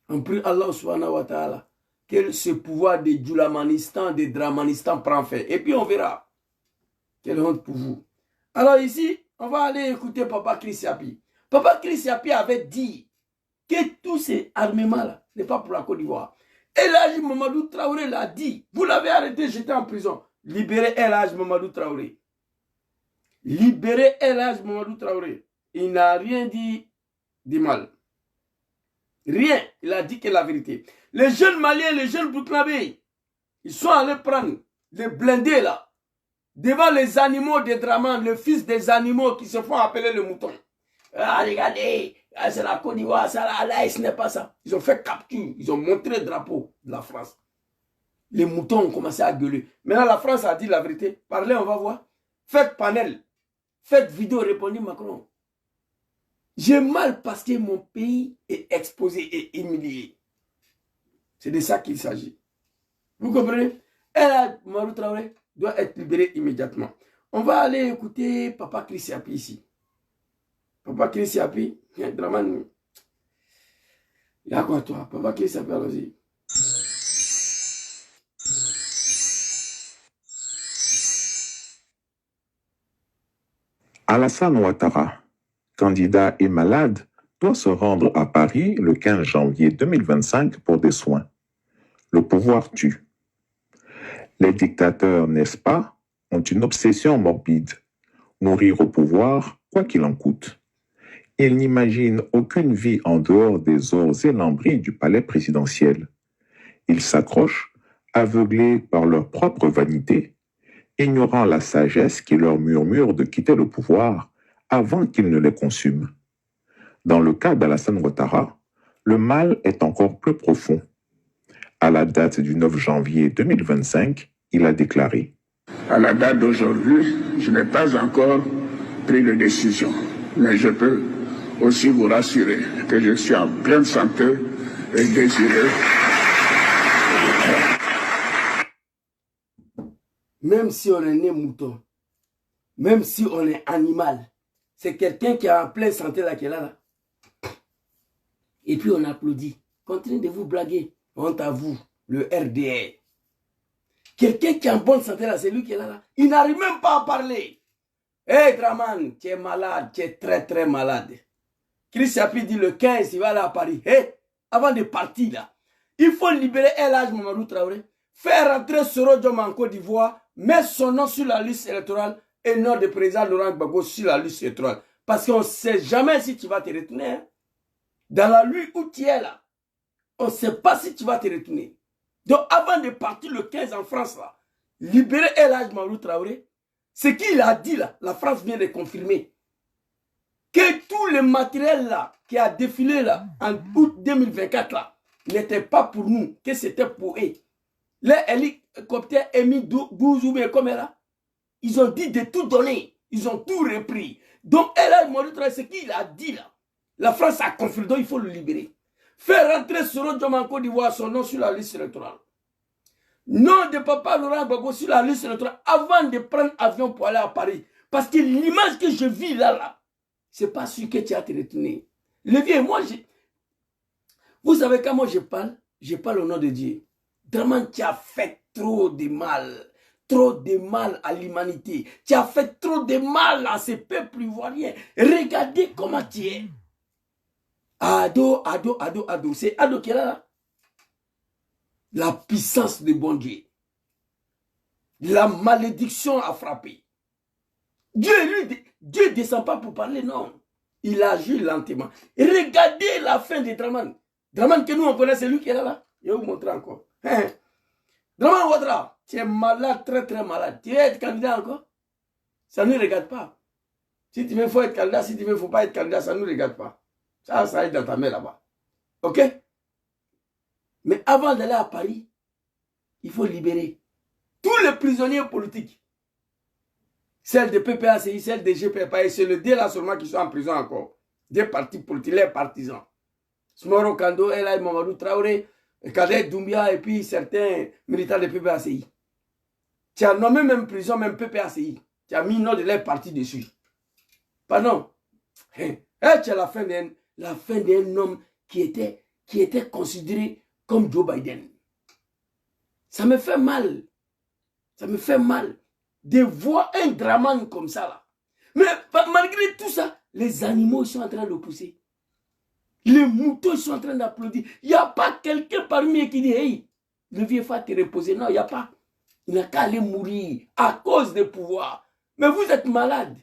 Speaker 1: On prie Allah subhanahu wa ta'ala que ce pouvoir de Djoulamanistan, de Dramanistan prend fait. Et puis on verra. Quelle honte pour vous. Alors ici, on va aller écouter Papa Chris Yapi. Papa Chris Yapi avait dit que tous ces armements-là n'est pas pour la Côte d'Ivoire. El Hadji Mamadou Traoré l'a dit. Vous l'avez arrêté, j'étais en prison. Libérez El Hadji Mamadou Traoré. Libérez El Hadji Mamadou Traoré. Il n'a rien dit de mal. Rien. Il a dit que la vérité. Les jeunes Maliens, les jeunes Burkinabés, ils sont allés prendre les blindés là, devant les animaux des Dramane, le fils des animaux qui se font appeler le mouton. Ah, regardez, c'est la Côte d'Ivoire, ça là, ce n'est pas ça. Ils ont fait capture, ils ont montré le drapeau de la France. Les moutons ont commencé à gueuler. Maintenant, la France a dit la vérité. Parlez, on va voir. Faites panel. Faites vidéo, répondez Macron. J'ai mal parce que mon pays est exposé et humilié. C'est de ça qu'il s'agit. Vous comprenez? Elle, Marou Traoré, doit être libérée immédiatement. On va aller écouter Papa Chris Yapi ici. Papa Chris Yapi, Dramane. Il y a quoi toi? Papa Chris Yapi, allons-y.
Speaker 6: Alassane Ouattara, candidat et malade, doit se rendre à Paris le 15 janvier 2025 pour des soins. Le pouvoir tue. Les dictateurs, n'est-ce pas, ont une obsession morbide. Mourir au pouvoir, quoi qu'il en coûte. Ils n'imaginent aucune vie en dehors des ors et lambris du palais présidentiel. Ils s'accrochent, aveuglés par leur propre vanité, ignorant la sagesse qui leur murmure de quitter le pouvoir avant qu'il ne les consume. Dans le cas d'Alassane Ouattara, le mal est encore plus profond. À la date du 9 janvier 2025, il a déclaré «
Speaker 7: À la date d'aujourd'hui, je n'ai pas encore pris de décision, mais je peux aussi vous rassurer que je suis en pleine santé et désireux. »
Speaker 1: Même si on est né mouton, même si on est animal, c'est quelqu'un qui est en pleine santé là, qui est là. Et puis on applaudit. Continuez de vous blaguer. Honte à vous, le RDR. Quelqu'un qui est en bonne santé là, c'est lui qui est là. Il n'arrive même pas à parler. Hé Dramane, tu es malade, tu es très très malade. Chris Yapi dit le 15, il va aller à Paris. Hé, avant de partir là, il faut libérer El Hadj Mamadou Traoré, faire rentrer Soro Dioma en Côte d'Ivoire, mettre son nom sur la liste électorale et nom de président Laurent Gbagbo sur la liste électorale. Parce qu'on ne sait jamais si tu vas te retourner. Hein. Dans la nuit où tu es là, on ne sait pas si tu vas te retourner. Donc avant de partir le 15 en France, là, libérer El Hadj Mamadou Traoré, ce qu'il a dit là, la France vient de confirmer. Que tout le matériel là, qui a défilé là, en août 2024 là, n'était pas pour nous, que c'était pour eux. Les hélicoptères émis 12 ou bien comme là, ils ont dit de tout donner, ils ont tout repris. Donc El Hadj Mamadou Traoré, ce qu'il a dit là, la France a confirmé, donc il faut le libérer. Faire rentrer Soro Dioma en Côte d'Ivoire, son nom sur la liste électorale. Nom de papa Laurent Gbagbo sur la liste électorale avant de prendre avion pour aller à Paris. Parce que l'image que je vis là, c'est pas sûr que tu as te retourné. Le vieux, moi, vous savez quand moi je parle au nom de Dieu. Dramane, tu as fait trop de mal à l'humanité. Tu as fait trop de mal à ces peuples ivoiriens. Regardez comment tu es. Ado. C'est Ado qui est là. La puissance de bon Dieu. La malédiction a frappé. Dieu ne descend pas pour parler, non. Il agit lentement. Et regardez la fin de Dramane. Dramane que nous on connaît, c'est lui qui est là. Je vais vous montrer encore. Dramane Ouattara, tu es malade, très très malade. Tu veux être candidat encore? Ça ne nous regarde pas. Si tu veux, il faut être candidat. Si tu veux, il ne faut pas être candidat. Ça ne nous regarde pas. Ça est dans ta main là-bas. Ok? Mais avant d'aller à Paris, il faut libérer tous les prisonniers politiques. Celles de PPACI, celles de GPPA, c'est le D là seulement qui sont en prison encore. Des partis politiques, les partisans. Smoro Kando, El Hadj Mamadou Traoré, Kader Doumbia et puis certains militants de PPACI. Tu as nommé même prison, même PPACI. Tu as mis nom de leur parti dessus. Pardon. Tu as la fin d'un homme qui était considéré comme Joe Biden. Ça me fait mal. Ça me fait mal de voir un Dramane comme ça là. Mais malgré tout ça, les animaux ils sont en train de pousser. Les moutons ils sont en train d'applaudir. Il n'y a pas quelqu'un parmi eux qui dit hey, le vieux va te reposer. Non, il n'y a pas. Il n'a qu'à aller mourir à cause du pouvoir. Mais vous êtes malade.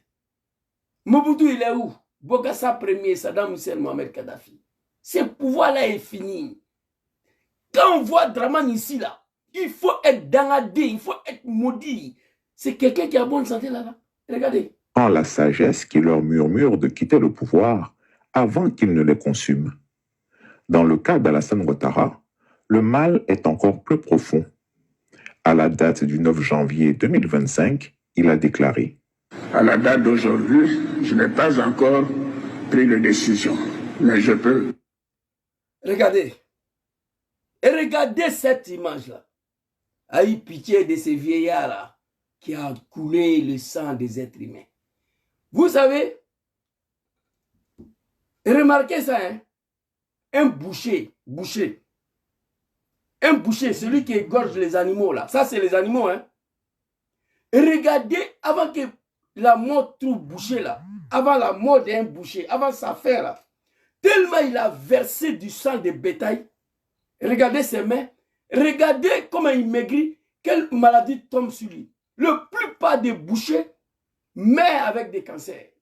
Speaker 1: Mobutu il est où? Bokassa premier, Saddam Hussein, Mohamed Kadhafi. Ce pouvoir-là est fini. Quand on voit Dramane ici, là, il faut être dangadé, il faut être maudit. C'est quelqu'un qui a bonne santé là-bas. Regardez.
Speaker 6: En la sagesse qui leur murmure de quitter le pouvoir avant qu'il ne les consume. Dans le cas d'Alassane Ouattara, le mal est encore plus profond. À la date du 9 janvier 2025, il a déclaré
Speaker 7: « À la date d'aujourd'hui, je n'ai pas encore pris de décision, mais je peux. »
Speaker 1: Regardez. Et regardez cette image-là. Aïe pitié de ces vieillards-là qui a coulé le sang des êtres humains. Vous savez, remarquez ça, hein? Un boucher, un boucher, celui qui égorge les animaux là, ça c'est les animaux, hein? Et regardez, avant que la mort trouve boucher là, avant la mort d'un boucher, avant sa fin là, tellement il a versé du sang de bétail, regardez ses mains, regardez comment il maigrit, quelle maladie tombe sur lui. La plupart des bouchers meurent avec des cancers.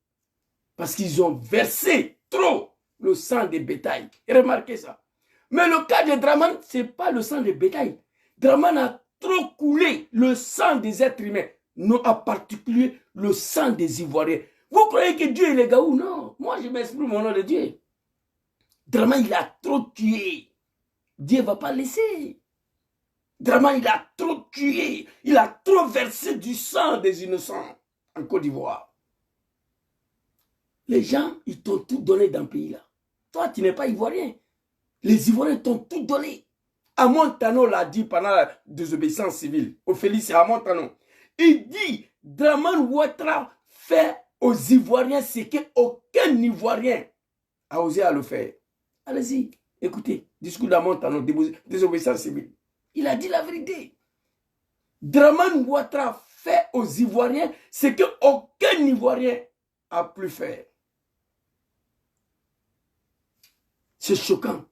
Speaker 1: Parce qu'ils ont versé trop le sang des bétail. Remarquez ça. Mais le cas de Dramane, ce n'est pas le sang des bétail. Dramane a trop coulé le sang des êtres humains. Non, en particulier le sang des Ivoiriens. Vous croyez que Dieu est les gars ou non? Moi, je m'exprime au nom de Dieu. Dramane, il a trop tué. Dieu ne va pas laisser. Dramane, il a trop tué. Il a trop versé du sang des innocents en Côte d'Ivoire. Les gens, ils t'ont tout donné dans le pays là. Toi, tu n'es pas Ivoirien. Les Ivoiriens t'ont tout donné. Amon Tano l'a dit pendant la désobéissance civile. Ophélie, c'est Amon Tano. Il dit, Dramane Ouattara fait aux Ivoiriens ce qu'aucun Ivoirien a osé à le faire. Allez-y, écoutez, discours d'Amon Tano, désobéissance civile. Il a dit la vérité. Dramane Ouattara fait aux Ivoiriens ce qu'aucun Ivoirien a pu faire. C'est choquant.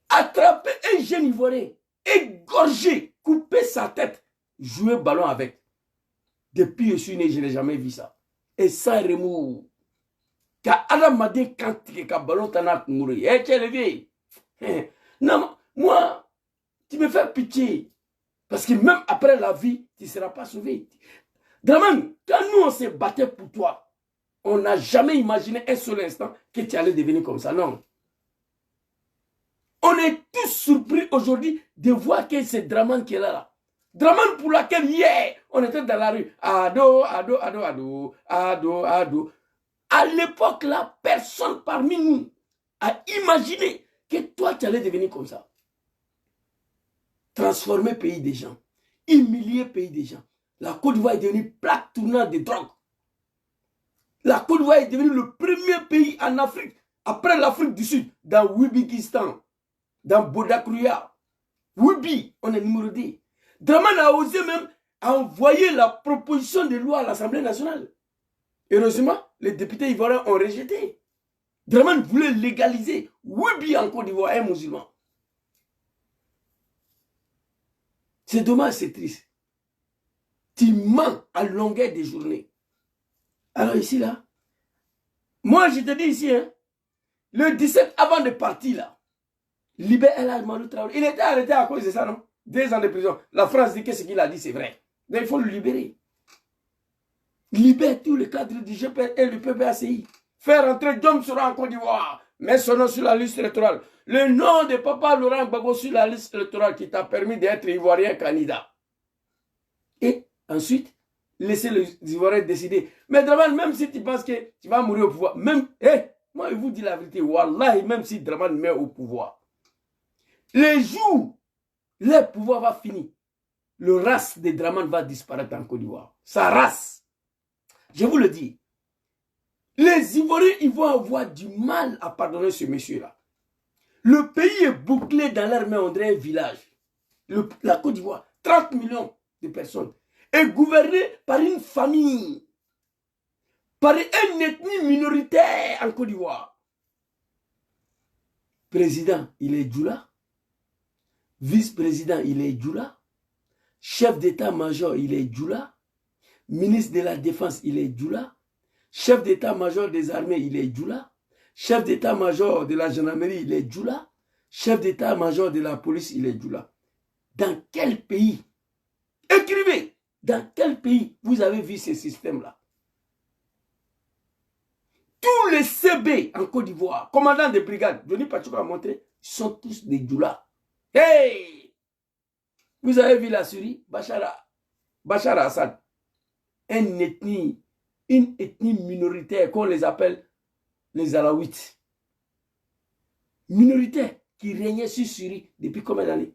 Speaker 1: Attraper un jeune Ivoirien, égorger, couper sa tête, jouer ballon avec. Depuis que je suis né, je n'ai jamais vu ça. Et sans remords. Car Adam m'a dit quand tu es ballon, tu as mouru. Eh, tu es levé. Non, moi, tu me fais pitié. Parce que même après la vie, tu ne seras pas sauvé. Dramane, quand nous on s'est battu pour toi, on n'a jamais imaginé un seul instant que tu allais devenir comme ça. Non. On est tous surpris aujourd'hui de voir que c'est Dramane qui est là. Dramane pour laquelle hier, on était dans la rue. Ado, ado, ado, ado, ado, ado. À l'époque là, personne parmi nous a imaginé que toi tu allais devenir comme ça. Transformer pays des gens. Humilier pays des gens. La Côte d'Ivoire est devenue plaque tournante de drogue. La Côte d'Ivoire est devenue le premier pays en Afrique, après l'Afrique du Sud, dans Wibikistan, dans Bodakruya. Wibi, on est numéro 2. Dramane a osé même envoyer la proposition de loi à l'Assemblée nationale. Heureusement, les députés ivoiriens ont rejeté. Dramane voulait légaliser Wibi en Côte d'Ivoire, un musulman. C'est dommage, c'est triste. Tu mens à longueur des journées. Alors ici, là, moi je te dis ici, hein, le 17 avant de partir, là, libère El Hadj Traoré. Il était arrêté à cause de ça, non? 2 ans de prison. La France dit que ce qu'il a dit, c'est vrai. Donc il faut le libérer. Libère tous les cadres du GP et du PPACI. Faire rentrer Dom Sora en Côte d'Ivoire. Mets son nom sur la liste électorale. Le nom de Papa Laurent Gbagbo sur la liste électorale qui t'a permis d'être Ivoirien candidat. Et ensuite, laissez les Ivoiriens décider. Mais Dramane, même si tu penses que tu vas mourir au pouvoir, même, moi je vous dis la vérité, wallahi, même si Dramane meurt au pouvoir, les jours, le pouvoir va finir, le race de Dramane va disparaître en Côte d'Ivoire. Sa race. Je vous le dis. Les Ivoiriens, ils vont avoir du mal à pardonner ce monsieur-là. Le pays est bouclé dans leur main, on dirait un village. La Côte d'Ivoire, 30 millions de personnes. Est gouverné par une famille, par une ethnie minoritaire en Côte d'Ivoire. Président, il est Djoula. Vice-président, il est Djoula. Chef d'état-major, il est Djoula. Ministre de la Défense, il est Djoula. Chef d'état-major des armées, il est Djoula. Chef d'état-major de la gendarmerie, il est Djoula. Chef d'état-major de la police, il est Djoula. Dans quel pays? Écrivez. Dans quel pays vous avez vu ces systèmes-là? Tous les CB en Côte d'Ivoire, commandants de brigade, Johnny Pachouka a montré, sont tous des Djoula. Hey! Vous avez vu la Syrie? Bachar Assad. Une ethnie minoritaire qu'on les appelle les Alaouites. Minoritaire qui régnait sur Syrie depuis combien d'années?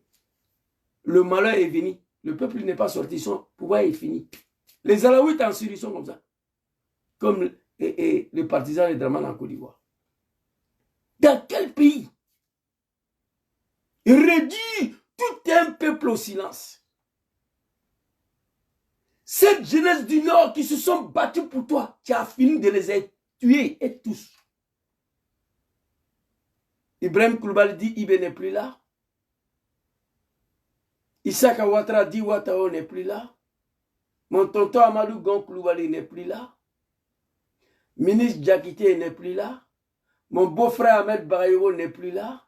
Speaker 1: Le malheur est venu. Le peuple n'est pas sorti. Son pouvoir est fini. Les Alaouites en Syrie sont comme ça. Comme les partisans de Draman en Côte d'Ivoire. Dans quel pays? Réduit tout un peuple au silence. Cette jeunesse du Nord qui se sont battus pour toi, tu as fini de les tuer et tous. Ibrahim Koulibaly dit Ibé n'est plus là. Issaka Ouattara dit Ouattao n'est plus là. Mon tonton Amadou Gon Koulibaly n'est plus là. Ministre Diakité n'est plus là. Mon beau-frère Ahmed Barayo n'est plus là.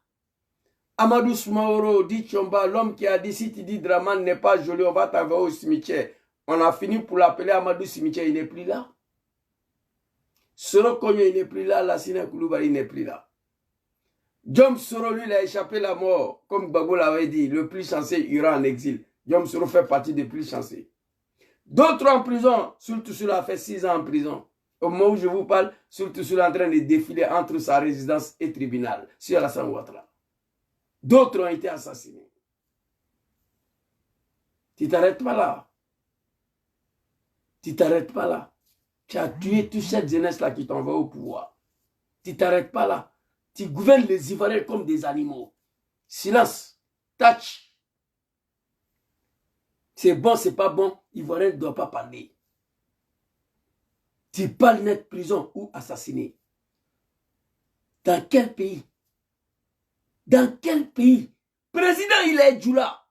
Speaker 1: Amadou Soumaoro dit Chomba, l'homme qui a dit si tu dis Draman n'est pas joli, on va t'envoyer au cimetière. On a fini pour l'appeler Amadou Cimetière, il n'est plus là. Soro Kogno, il n'est plus là. Lassina Koulibaly, il n'est plus là. Djom Soro, lui, il a échappé la mort. Comme Gbagbo l'avait dit, le plus chanceux ira en exil. Djom Soro fait partie des plus chanceux. D'autres en prison. Surtout Soula a fait 6 ans en prison. Au moment où je vous parle, Surtout Soula est en train de défiler entre sa résidence et tribunal. Sur Alassane Ouattara. D'autres ont été assassinés. Tu t'arrêtes pas là. Tu t'arrêtes pas là. Tu as tué toute cette jeunesse-là qui t'envoie au pouvoir. Tu t'arrêtes pas là. Tu gouvernes les Ivoiriens comme des animaux. Silence. Touch. C'est bon, c'est pas bon. Ivoirien ne doit pas parler. Tu parles net prison ou assassiné. Dans quel pays? Dans quel pays? Président, il est Djoula.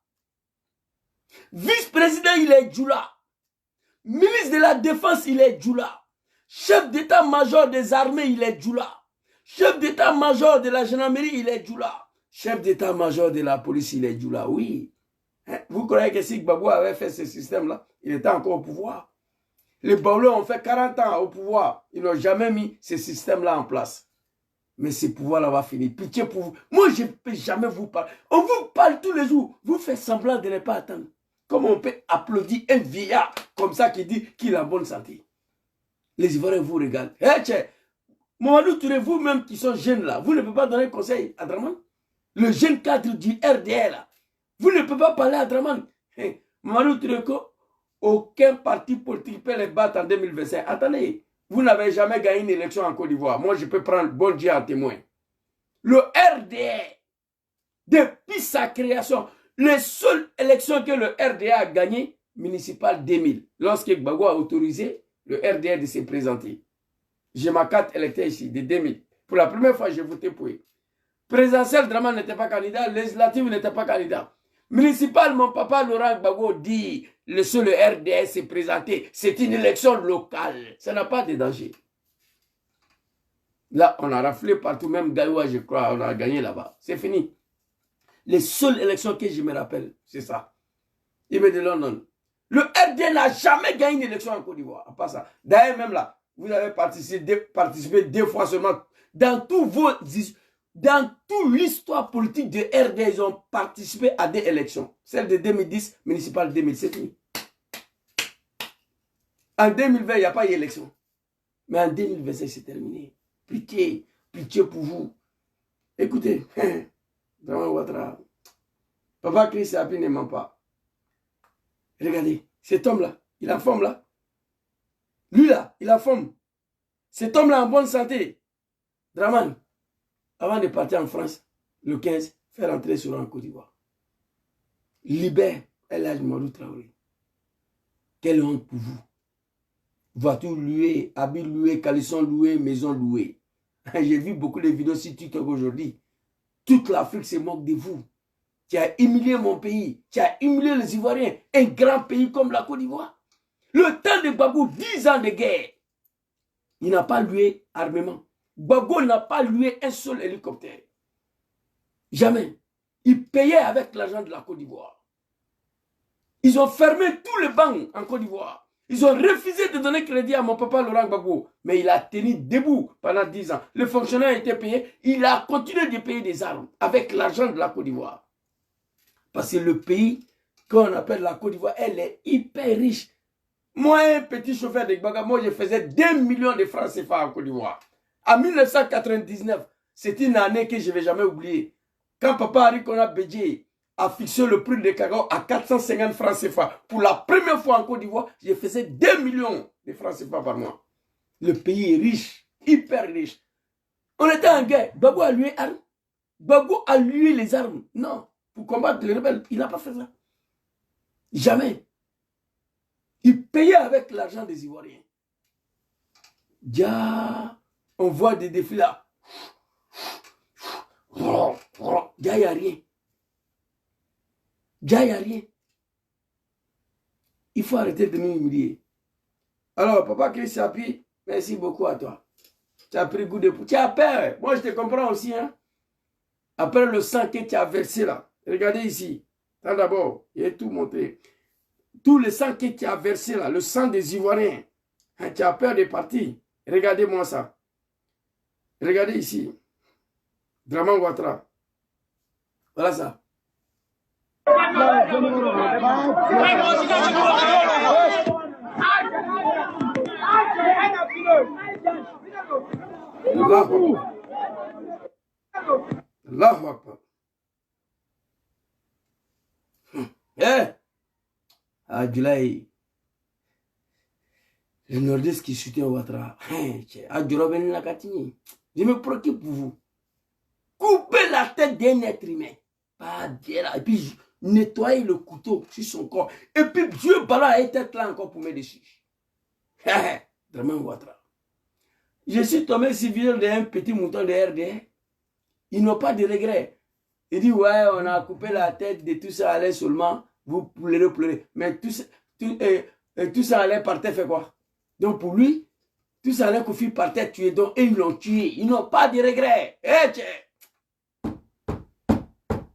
Speaker 1: Vice-président, il est Djoula. Ministre de la Défense, il est Djoula. Chef d'état-major des armées, il est Djoula. Chef d'état-major de la gendarmerie, il est Djoula. Chef d'état-major de la police, il est Djoula. Oui. Vous croyez que si Gbagbo avait fait ce système-là, il était encore au pouvoir? Les Baoulés ont fait 40 ans au pouvoir. Ils n'ont jamais mis ce système-là en place. Mais ce pouvoir-là va finir. Pitié pour vous. Moi, je ne peux jamais vous parler. On vous parle tous les jours. Vous faites semblant de ne pas attendre. Comment on peut applaudir un vieillard comme ça qui dit qu'il a bonne santé? Les Ivoiriens vous regardent. Hey, tchè, Mamadou Touré, vous-même qui sont jeunes là, vous ne pouvez pas donner conseil à Draman? Le jeune cadre du RDR là, vous ne pouvez pas parler à Draman. Hey, Mamadou Touré, aucun parti politique ne peut les battre en 2025. Attendez, vous n'avez jamais gagné une élection en Côte d'Ivoire. Moi, je peux prendre bon Dieu en témoin. Le RDR, depuis sa création, les seules élections que le RDA a gagnées, municipales 2000, lorsque Gbagbo a autorisé le RDA de se présenter. J'ai ma carte électeur ici, de 2000. Pour la première fois, j'ai voté pour eux. Présidentiel, Draman n'était pas candidat. Législative n'était pas candidat. Municipal, mon papa Laurent Gbagbo dit, le seul RDA s'est présenté. C'est une élection locale. Ça n'a pas de danger. Là, on a raflé partout, même Gaïwa, je crois, on a gagné là-bas. C'est fini. Les seules élections que je me rappelle, c'est ça. Il me dit London. Le RDA n'a jamais gagné une élection en Côte d'Ivoire. À part ça. D'ailleurs, même là, vous avez participé 2 fois seulement. Dans toute l'histoire politique de RDA, ils ont participé à des élections. Celle de 2010, municipale 2000, c'est fini. En 2020, il n'y a pas eu d'élection. Mais en 2025, c'est terminé. Pitié, pitié pour vous. Écoutez, Draman Ouattara, Papa Chris Api ne ment pas. Regardez, cet homme-là, il a forme là. Lui là, il a forme. Cet homme-là en bonne santé. Draman, avant de partir en France, le 15, faire rentrer sur en Côte d'Ivoire. Libère El Hadji Mamadou Traoré. Quelle honte pour vous. Voiture louée, habits loués, caleçons loués, maison louée. J'ai vu beaucoup de vidéos sur TikTok aujourd'hui. Toute l'Afrique se moque de vous. Tu as humilié mon pays. Tu as humilié les Ivoiriens. Un grand pays comme la Côte d'Ivoire. Le temps de Gbagbo, 10 ans de guerre. Il n'a pas loué armement. Gbagbo n'a pas loué un seul hélicoptère. Jamais. Il payait avec l'argent de la Côte d'Ivoire. Ils ont fermé tous les banques en Côte d'Ivoire. Ils ont refusé de donner crédit à mon papa Laurent Gbagbo. Mais il a tenu debout pendant 10 ans. Les fonctionnaires étaient payés. Il a continué de payer des armes avec l'argent de la Côte d'Ivoire. Parce que le pays qu'on appelle la Côte d'Ivoire, elle est hyper riche. Moi, un petit chauffeur de Gbaga, moi, je faisais 2 millions de francs CFA en Côte d'Ivoire. En 1999, c'est une année que je ne vais jamais oublier. Quand papa Henri Kona Bédié a fixé le prix de cacao à 450 francs CFA, pour la première fois en Côte d'Ivoire, je faisais 2 millions de francs CFA par mois. Le pays est riche, hyper riche. On était en guerre. Gbagbo a loué armes. Gbagbo a loué les armes. Non, pour combattre les rebelles, il n'a pas fait ça. Jamais. Il payait avec l'argent des Ivoiriens. Dia, on voit des défis là. Dia, il n'y a rien. Dia, il n'y a rien. Il faut arrêter de nous humilier. Alors, papa Christian Pi, merci beaucoup à toi. Tu as pris goût de poulet. Tu as peur. Moi, je te comprends aussi. Hein? Après le sang que tu as versé là. Regardez ici. D'abord, il est tout montré. Tout le sang que tu as versé là, le sang des Ivoiriens, hein, tu as peur de partir. Regardez-moi ça. Regardez ici. Draman Ouattara. Voilà ça. Allahu Akbar. Eh! Adjulaï, le nordiste qui soutient Ouattara. Je me préoccupe pour vous. Coupez la tête d'un être humain. Et puis nettoyer le couteau sur son corps. Et puis Dieu Bala est tête là encore pour me dessus. Draman Ouattara. Je suis tombé civil d'un petit mouton de RDR. Ils n'ont pas de regrets. Il dit ouais, on a coupé la tête de tout ça allait seulement. Vous pleurez. Mais tout ça allait par terre, fait quoi? Donc pour lui, tout ça allait couper par terre, tuer. Donc, et ils l'ont tué. Ils n'ont pas de regrets.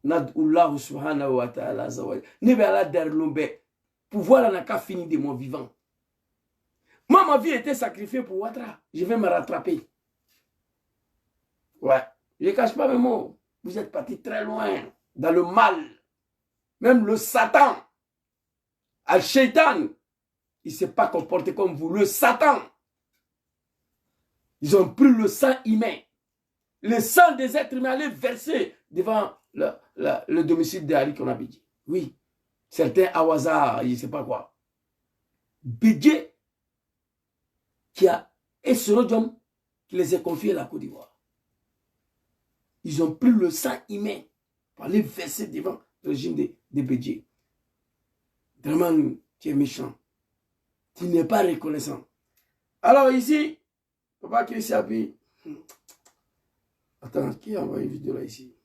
Speaker 1: Nad'Allah subhanahu wa ta'ala zawaj. Nebe ala derlombe. Pouvoir n'a qu'à finir de mon vivant. Moi, ma vie était sacrifiée pour Ouattara. Je vais me rattraper. Ouais. Je ne cache pas mes mots. Vous êtes parti très loin. Dans le mal. Même le Satan, Al-Shaytan, il ne s'est pas comporté comme vous. Le Satan, ils ont pris le sang humain. Le sang des êtres humains allait verser devant le domicile d'Henri Kona Bédié. Oui, certains Awaza, je ne sais pas quoi. Bédié, qui a Esrodjom, qui les a confiés à la Côte d'Ivoire. Ils ont pris le sang humain pour aller verser devant le régime de Bédié. Vraiment, tu es méchant. Tu n'es pas reconnaissant. Alors ici, papa Christian Pi. Attends, qui a envoyé une vidéo là ici?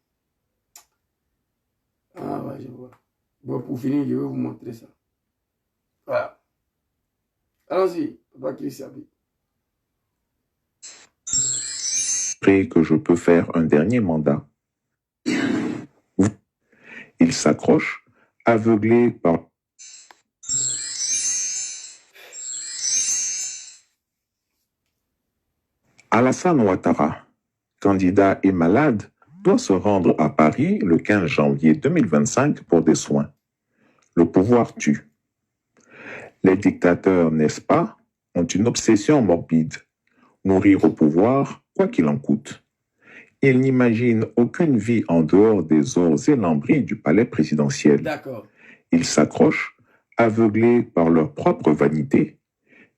Speaker 1: Ah ouais, je vois. Bon, pour finir, je vais vous montrer ça. Voilà. Allons-y, papa Christian Pi.
Speaker 6: Que je peux faire un dernier mandat. Il s'accroche, aveuglé par... Alassane Ouattara, candidat et malade, doit se rendre à Paris le 15 janvier 2025 pour des soins. Le pouvoir tue. Les dictateurs, n'est-ce pas, ont une obsession morbide. Mourir au pouvoir, quoi qu'il en coûte. Ils n'imaginent aucune vie en dehors des ors et lambris du palais présidentiel.
Speaker 1: D'accord.
Speaker 6: Ils s'accrochent, aveuglés par leur propre vanité,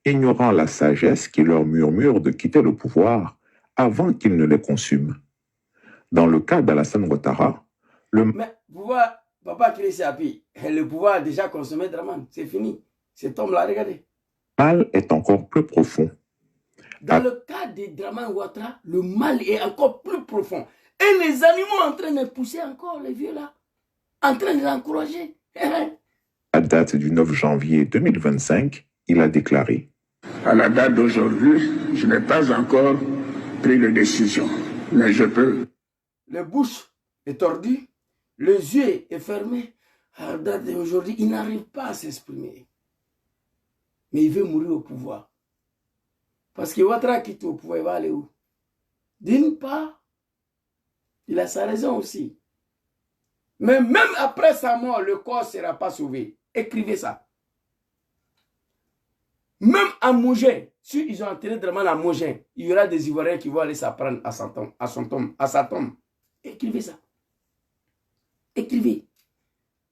Speaker 6: ignorant la sagesse qui leur murmure de quitter le pouvoir avant qu'il ne les consume. Dans le cas d'Alassane Ouattara,
Speaker 1: Mais pouvoir, papa Christian Pi, le pouvoir a déjà consommé Draman. C'est fini. Cet homme-là, regardez.
Speaker 6: mal est encore plus profond.
Speaker 1: Dans le cas de Draman Ouattara, le mal est encore plus profond. Et les animaux en train de pousser encore, les vieux là, en train de l'encourager.
Speaker 6: À date du 9 janvier 2025, il a déclaré:
Speaker 7: À la date d'aujourd'hui, je n'ai pas encore pris de décision. Mais je peux.
Speaker 1: La bouche est tordue, les yeux est fermé. À la date d'aujourd'hui, il n'arrive pas à s'exprimer. Mais il veut mourir au pouvoir. Parce que Ouattara quitte au pouvoir, il va aller où? D'une part, il a sa raison aussi. Mais même après sa mort, le corps ne sera pas sauvé. Écrivez ça. Même à Mogin, si ils ont enterré Dramane à Mogin, il y aura des Ivoiriens qui vont aller s'apprendre à sa tombe. Écrivez ça. Écrivez.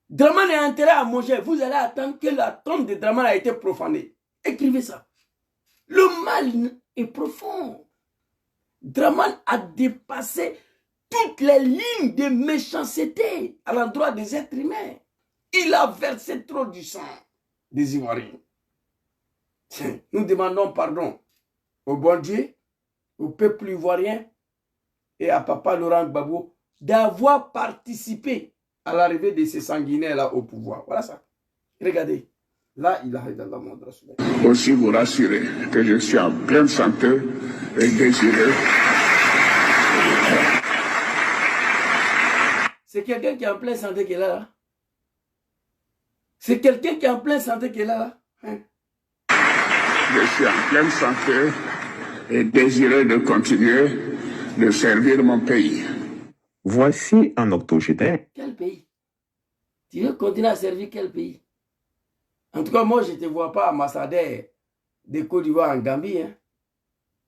Speaker 1: Dramane est enterré à Mogin. Vous allez attendre que la tombe de Dramane a été profanée. Écrivez ça. Le mal est profond. Dramane a dépassé toutes les lignes de méchanceté à l'endroit des êtres humains. Il a versé trop du sang des Ivoiriens. Nous demandons pardon au bon Dieu, au peuple ivoirien et à Papa Laurent Gbagbo d'avoir participé à l'arrivée de ces sanguinaires-là au pouvoir. Voilà ça. Regardez. Là, il a dans le monde.
Speaker 7: Aussi vous rassurer que je suis en pleine santé et désiré.
Speaker 1: C'est quelqu'un qui est en pleine santé qui est là. C'est quelqu'un qui est en pleine santé qui est là. Hein?
Speaker 7: Je suis en pleine santé et désiré de continuer de servir mon pays.
Speaker 6: Voici un octogénaire.
Speaker 1: Quel pays? Tu veux continuer à servir quel pays? En tout cas, moi, je ne te vois pas ambassadeur de Côte d'Ivoire en Gambie. Hein?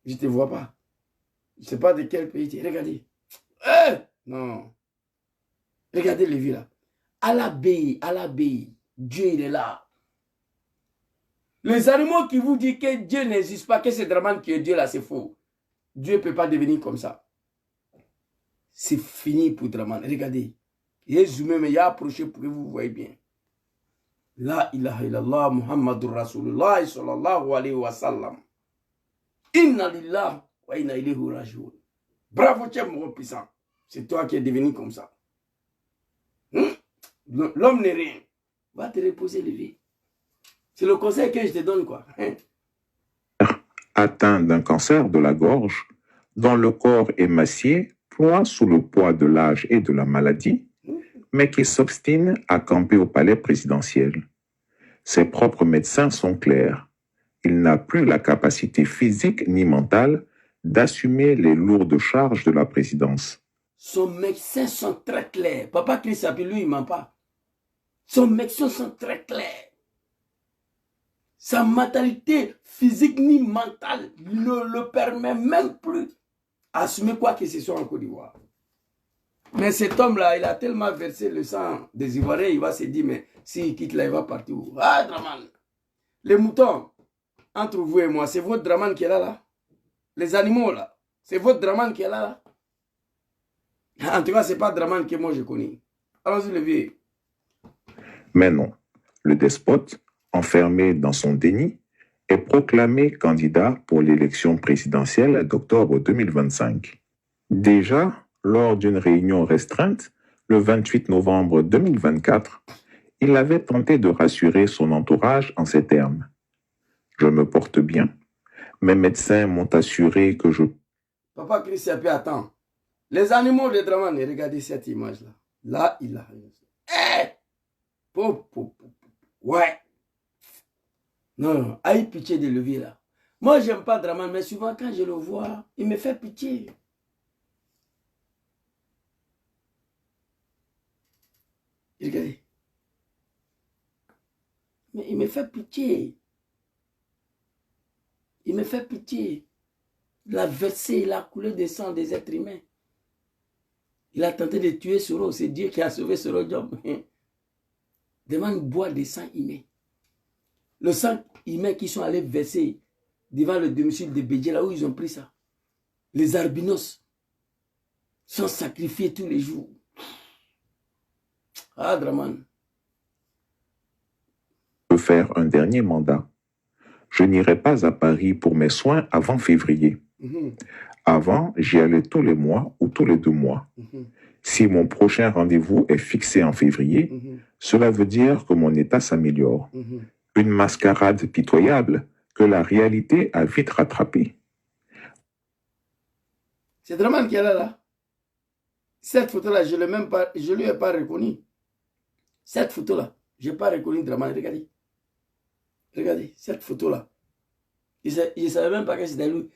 Speaker 1: Je ne te vois pas. Je ne sais pas de quel pays tu es. Regardez. Non. Regardez les vies là. À l'abbaye, Dieu il est là. Les animaux qui vous disent que Dieu n'existe pas, que c'est Dramane qui est Dieu là, c'est faux. Dieu ne peut pas devenir comme ça. C'est fini pour Dramane. Regardez. Il est zoomé, mais il a approché pour que vous voyez bien. La ilaha illallah Muhammadur Rasulullah sallallahu alayhi wa sallam. Inna lillah wa inna ilayhi rajiun. Bravo, tu es mon puissant. C'est toi qui es devenu comme ça. L'homme n'est rien. Va te reposer les vies. C'est le conseil que je te donne, quoi.
Speaker 6: Atteint d'un cancer de la gorge, dont le corps émacié ploie sous le poids de l'âge et de la maladie, mais qui s'obstine à camper au palais présidentiel. Ses propres médecins sont clairs. Il n'a plus la capacité physique ni mentale d'assumer les lourdes charges de la présidence.
Speaker 1: Son médecins sont très clairs. Papa Christ, lui, il ne ment pas. Son médecins sont très clairs. Sa mentalité physique ni mentale ne le permet même plus d'assumer quoi que ce soit en Côte d'Ivoire. Mais cet homme-là, il a tellement versé le sang des Ivoiriens, il va se dire, mais s'il quitte là, il va partir où? Ah, Dramane. Les moutons, entre vous et moi, c'est votre Dramane qui est là. Les animaux, là, c'est votre Dramane qui est là. En tout cas, ce n'est pas Dramane que moi je connais. Allons-y, le vieux.
Speaker 6: Mais non, le despote, enfermé dans son déni, est proclamé candidat pour l'élection présidentielle d'octobre 2025. Déjà, lors d'une réunion restreinte, le 28 novembre 2024, il avait tenté de rassurer son entourage en ces termes. « Je me porte bien. Mes médecins m'ont assuré que je... »
Speaker 1: Papa Christ, attends. Les animaux de Dramane, regardez cette image-là. Là, il a... Ouais. Non, aïe pitié de levier là. Moi, j'aime pas Dramane, mais souvent quand je le vois, il me fait pitié. Regardez. Mais il me fait pitié. Il me fait pitié. Il a versé, il a coulé des sangs des êtres humains. Il a tenté de tuer Soro. C'est Dieu qui a sauvé Soro Diop. Demande boire des sangs humains. Le sang humain qui sont allés verser devant le domicile de Bédié, là où ils ont pris ça. Les albinos sont sacrifiés tous les jours. Ah, Dramane.
Speaker 6: Je peux faire un dernier mandat. Je n'irai pas à Paris pour mes soins avant février. Avant, j'y allais tous les mois ou tous les 2 mois. Si mon prochain rendez-vous est fixé en février, cela veut dire que mon état s'améliore. Une mascarade pitoyable que la réalité a vite rattrapée.
Speaker 1: C'est Draman qui est là. Cette photo-là, je ne lui ai pas reconnu. Cette photo-là, je n'ai pas reconnu Draman. Regardez. Regardez, cette photo-là. Il ne savait même pas que c'était lui.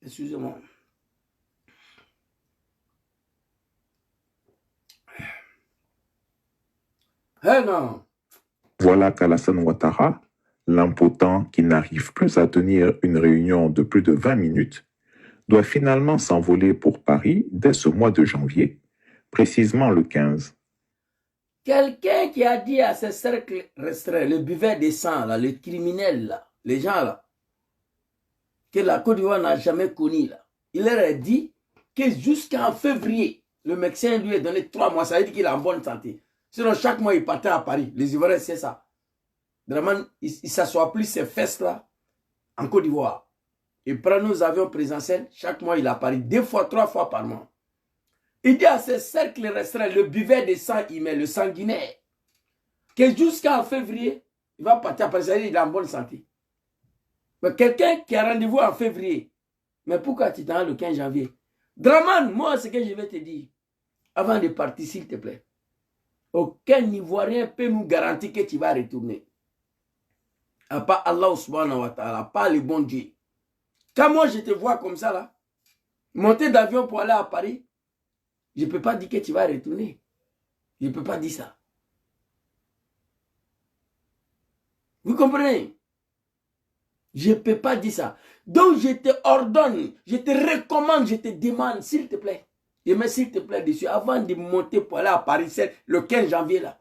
Speaker 1: Excusez-moi. Eh non.
Speaker 6: Voilà qu'Alassane Ouattara, l'impotent qui n'arrive plus à tenir une réunion de plus de 20 minutes, doit finalement s'envoler pour Paris dès ce mois de janvier, précisément le 15.
Speaker 1: Quelqu'un qui a dit à ce cercle restreint, le buveur de sang, là, le criminel, là, les gens là, que la Côte d'Ivoire n'a jamais connu, là, il leur a dit que jusqu'en février, le médecin lui a donné 3 mois, ça veut dire qu'il est en bonne santé. Sinon, chaque mois, il partait à Paris. Les Ivoiriens, c'est ça. Draman, il ne s'assoit plus ces fesses là en Côte d'Ivoire. Il prend nos avions présidentiels, chaque mois, il est à Paris, 2 fois, 3 fois par mois. Il dit à ce cercle restreint, le buveur de sang, il met le sanguinaire, que jusqu'en février, il va partir à Paris, il est en bonne santé. Mais quelqu'un qui a rendez-vous en février, mais pourquoi tu t'en vas le 15 janvier? Draman, moi, ce que je vais te dire, avant de partir, s'il te plaît, aucun Ivoirien peut nous garantir que tu vas retourner. À part Allah subhanahu wa ta'ala, pas le bon Dieu. Quand moi je te vois comme ça là, monter d'avion pour aller à Paris, je ne peux pas dire que tu vas retourner. Je ne peux pas dire ça. Vous comprenez? Je ne peux pas dire ça. Donc je te ordonne, je te recommande, je te demande, s'il te plaît. Je mets s'il te plaît dessus, avant de monter pour aller à Paris, le 15 janvier là,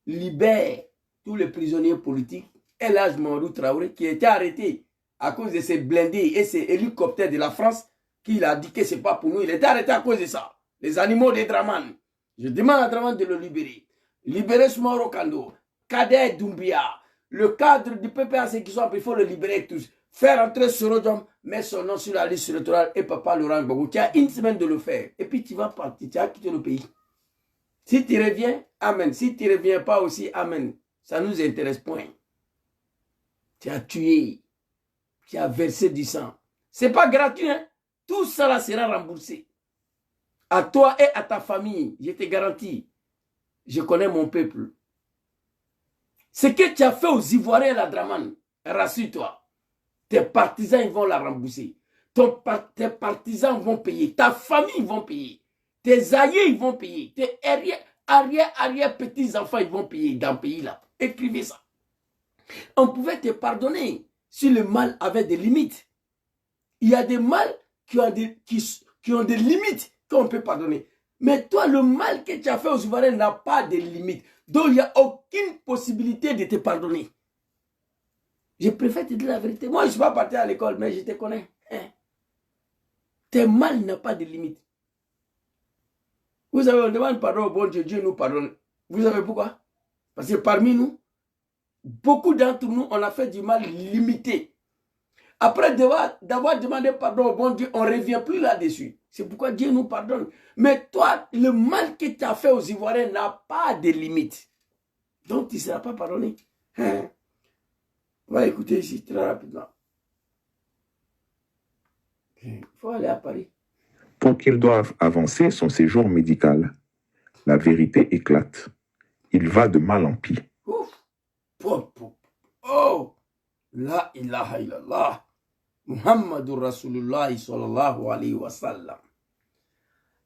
Speaker 1: libère tous les prisonniers politiques, El Hadj Mamadou Traoré, qui était arrêté à cause de ces blindés et ces hélicoptères de la France, qu'il a dit que ce n'est pas pour nous. Il était arrêté à cause de ça. Les animaux de Draman. Je demande à Draman de le libérer. Libérer Soumaro Kando, Kader Doumbia, le cadre du PPAC qui sont, il faut le libérer tous. Faire entrer Sorodom, mettre son nom sur la liste électorale et Papa Laurent Gbagbo. Tu as 1 semaine de le faire. Et puis tu vas partir, tu as quitté le pays. Si tu reviens, amen. Si tu ne reviens pas aussi, amen. Ça ne nous intéresse point. Tu as tué. Tu as versé du sang. Ce n'est pas gratuit, hein? Tout ça là sera remboursé. À toi et à ta famille, je te garantis. Je connais mon peuple. Ce que tu as fait aux Ivoiriens, la Draman, rassure-toi. Tes partisans, ils vont la rembourser. Tes partisans vont payer. Ta famille vont payer. Tes aïeux, ils vont payer. Tes arrière petits-enfants, ils vont payer dans le pays là. Écrivez ça. On pouvait te pardonner si le mal avait des limites. Il y a des mal qui ont des limites qu'on peut pardonner. Mais toi, le mal que tu as fait aux Ivoiriens n'a pas de limites. Donc, il n'y a aucune possibilité de te pardonner. Je préfère te dire la vérité. Moi, je ne suis pas parti à l'école, mais je te connais. Hein? Tes mal n'ont pas de limite. Vous savez, on demande pardon au bon Dieu, Dieu nous pardonne. Vous savez pourquoi? Parce que parmi nous, beaucoup d'entre nous, on a fait du mal limité. Après d'avoir demandé pardon au bon Dieu, on ne revient plus là-dessus. C'est pourquoi Dieu nous pardonne. Mais toi, le mal que tu as fait aux Ivoiriens n'a pas de limite. Donc, tu ne seras pas pardonné. Hein? On va écouter ici très rapidement. Il faut aller à Paris.
Speaker 6: Pour qu'ils doivent avancer son séjour médical. La vérité éclate. Il va de mal en pis.
Speaker 1: Ouf. Oh! La ilaha illallah. Muhammadur Rasulullah sallallahu alayhi wa sallam.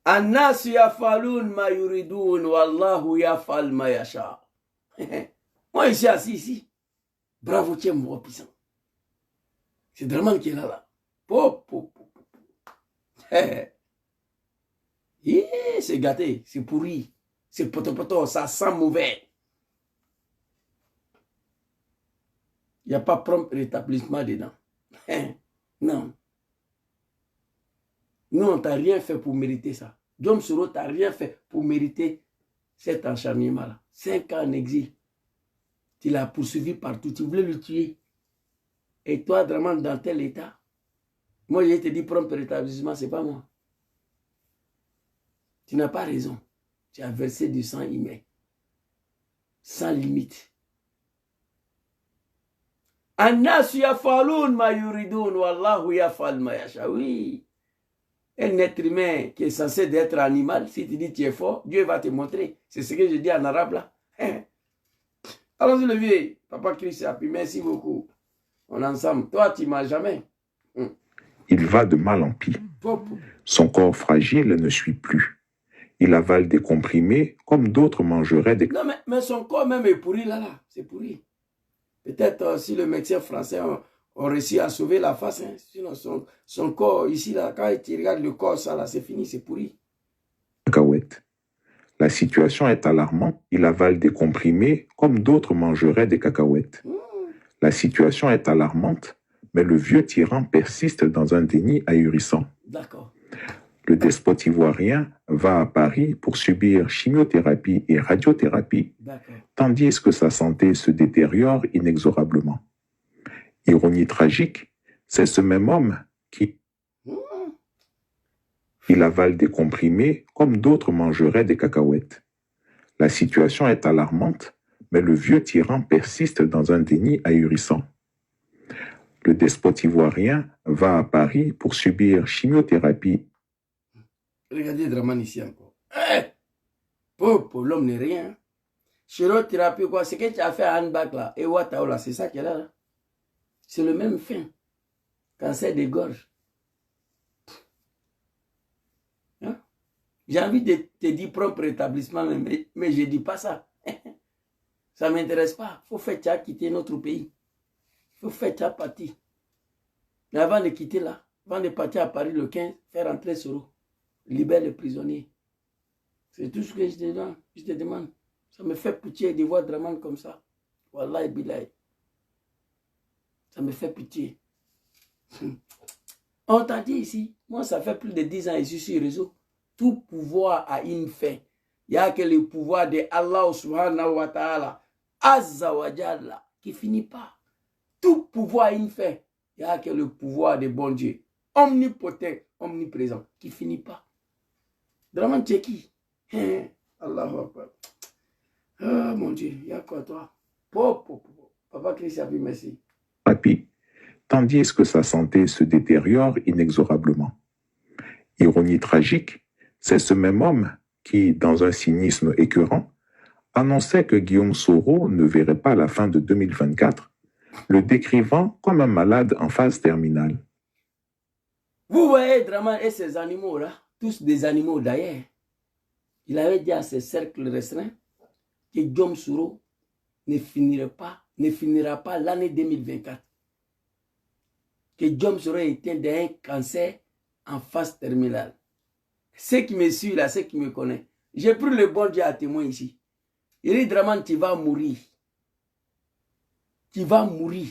Speaker 1: Annas yafalun ma yuridun wallahu yafal ma yasha. Moi, je suis assis ici. Bravo, tu es mon roi puissant. C'est Draman qui est là. C'est gâté, c'est pourri. C'est poto, ça sent mauvais. Il n'y a pas prompt rétablissement dedans. Non. Nous, on t'a rien fait pour mériter ça. Djom Soro t'a rien fait pour mériter cet encharnement-là. 5 ans en exil. Tu l'as poursuivi partout. Tu voulais le tuer. Et toi, Draman, dans tel état. Moi, je te dis prompt rétablissement, ce n'est pas moi. Tu n'as pas raison. Tu as versé du sang humain. Sans limite. Annasu yafalun ma yuridun wallahu yafal ma yasha. Oui. Un être humain qui est censé être animal, si tu dis tu es fort, Dieu va te montrer. C'est ce que je dis en arabe là. Allons-y le vieux. Papa Christ, merci beaucoup. On est ensemble. Toi, tu m'as jamais.
Speaker 6: Il va de mal en pis. Son corps fragile ne suit plus. Il avale des comprimés comme d'autres mangeraient des...
Speaker 1: Non, mais son corps même est pourri là. C'est pourri. Peut-être si le médecin français a réussi à sauver la face. Hein. Sinon, son corps ici, là, quand tu regardes le corps, ça là, c'est fini, c'est pourri.
Speaker 6: Cacahuètes. La situation est alarmante. Il avale des comprimés comme d'autres mangeraient des cacahuètes. La situation est alarmante, mais le vieux tyran persiste dans un déni ahurissant.
Speaker 1: D'accord.
Speaker 6: Le despote ivoirien va à Paris pour subir chimiothérapie et radiothérapie, tandis que sa santé se détériore inexorablement. Ironie tragique, c'est ce même homme qui... Il avale des comprimés comme d'autres mangeraient des cacahuètes. La situation est alarmante, mais le vieux tyran persiste dans un déni ahurissant. Le despote ivoirien va à Paris pour subir chimiothérapie.
Speaker 1: Regardez Draman ici encore. Pour l'homme n'est rien. Chimiothérapie, quoi, c'est que tu as fait à Handbag là, et Ouattao là, c'est ça qu'elle a là. C'est le même fin. Cancer des gorges. Hein? J'ai envie de te dire propre établissement, mais je ne dis pas ça. Ça ne m'intéresse pas. Il faut faire ça quitter notre pays. Il faut faire ça partir. Mais avant de quitter là, avant de partir à Paris le 15, faire entrer Soro. Libère les prisonniers. C'est tout ce que je te demande. Ça me fait pitié de voir Draman comme ça. Wallahi billahi. Ça me fait pitié. On t'a dit ici, moi ça fait plus de 10 ans ici sur le réseau. Tout pouvoir a une fin. Il n'y a que le pouvoir de Allah subhanahu wa ta'ala, Azza wa Jalla, qui finit pas. Tout pouvoir a une fin. Il n'y a que le pouvoir de bon Dieu, omnipotent, omniprésent, qui finit pas. Draman Tcheki. Allahu Akbar. Oh mon Dieu, il y a quoi toi? Papa Christ, merci.
Speaker 6: Papi, tandis que sa santé se détériore inexorablement. Ironie tragique, c'est ce même homme qui, dans un cynisme écœurant, annonçait que Guillaume Soro ne verrait pas la fin de 2024, le décrivant comme un malade en phase terminale.
Speaker 1: Vous voyez Draman et ces animaux-là, tous des animaux d'ailleurs. Il avait dit à ses cercles restreints que Guillaume Soro ne finira pas l'année 2024. Que Guillaume Soro était d'un cancer en phase terminale. Ceux qui me suivent là, ceux qui me connaissent, j'ai pris le bon Dieu à témoin ici. Il dit Draman, tu vas mourir. Tu vas mourir.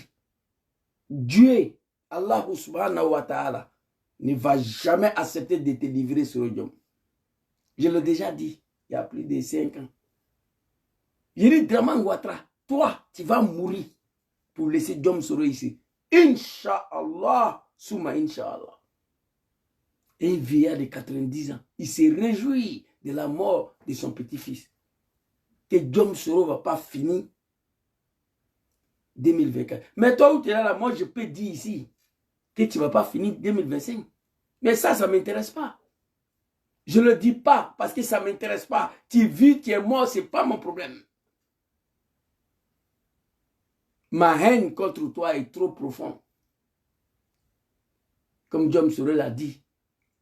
Speaker 1: Dieu, Allah subhanahu wa ta'ala, ne va jamais accepter de te livrer sur le Dieu. Je l'ai déjà dit, il y a plus de 5 ans. Il dit Draman Ouattara, toi, tu vas mourir pour laisser Diom Soro ici. Inch'Allah, Souma Inch'Allah. Et un vieillard de 90 ans, il s'est réjoui de la mort de son petit-fils. Que Diom Soro ne va pas finir 2024. Mais toi où tu es là, moi je peux dire ici que tu ne vas pas finir 2025. Mais ça ne m'intéresse pas. Je ne le dis pas parce que ça ne m'intéresse pas. Tu vis, tu es mort, ce n'est pas mon problème. Ma haine contre toi est trop profonde. Comme Diom Soro l'a dit,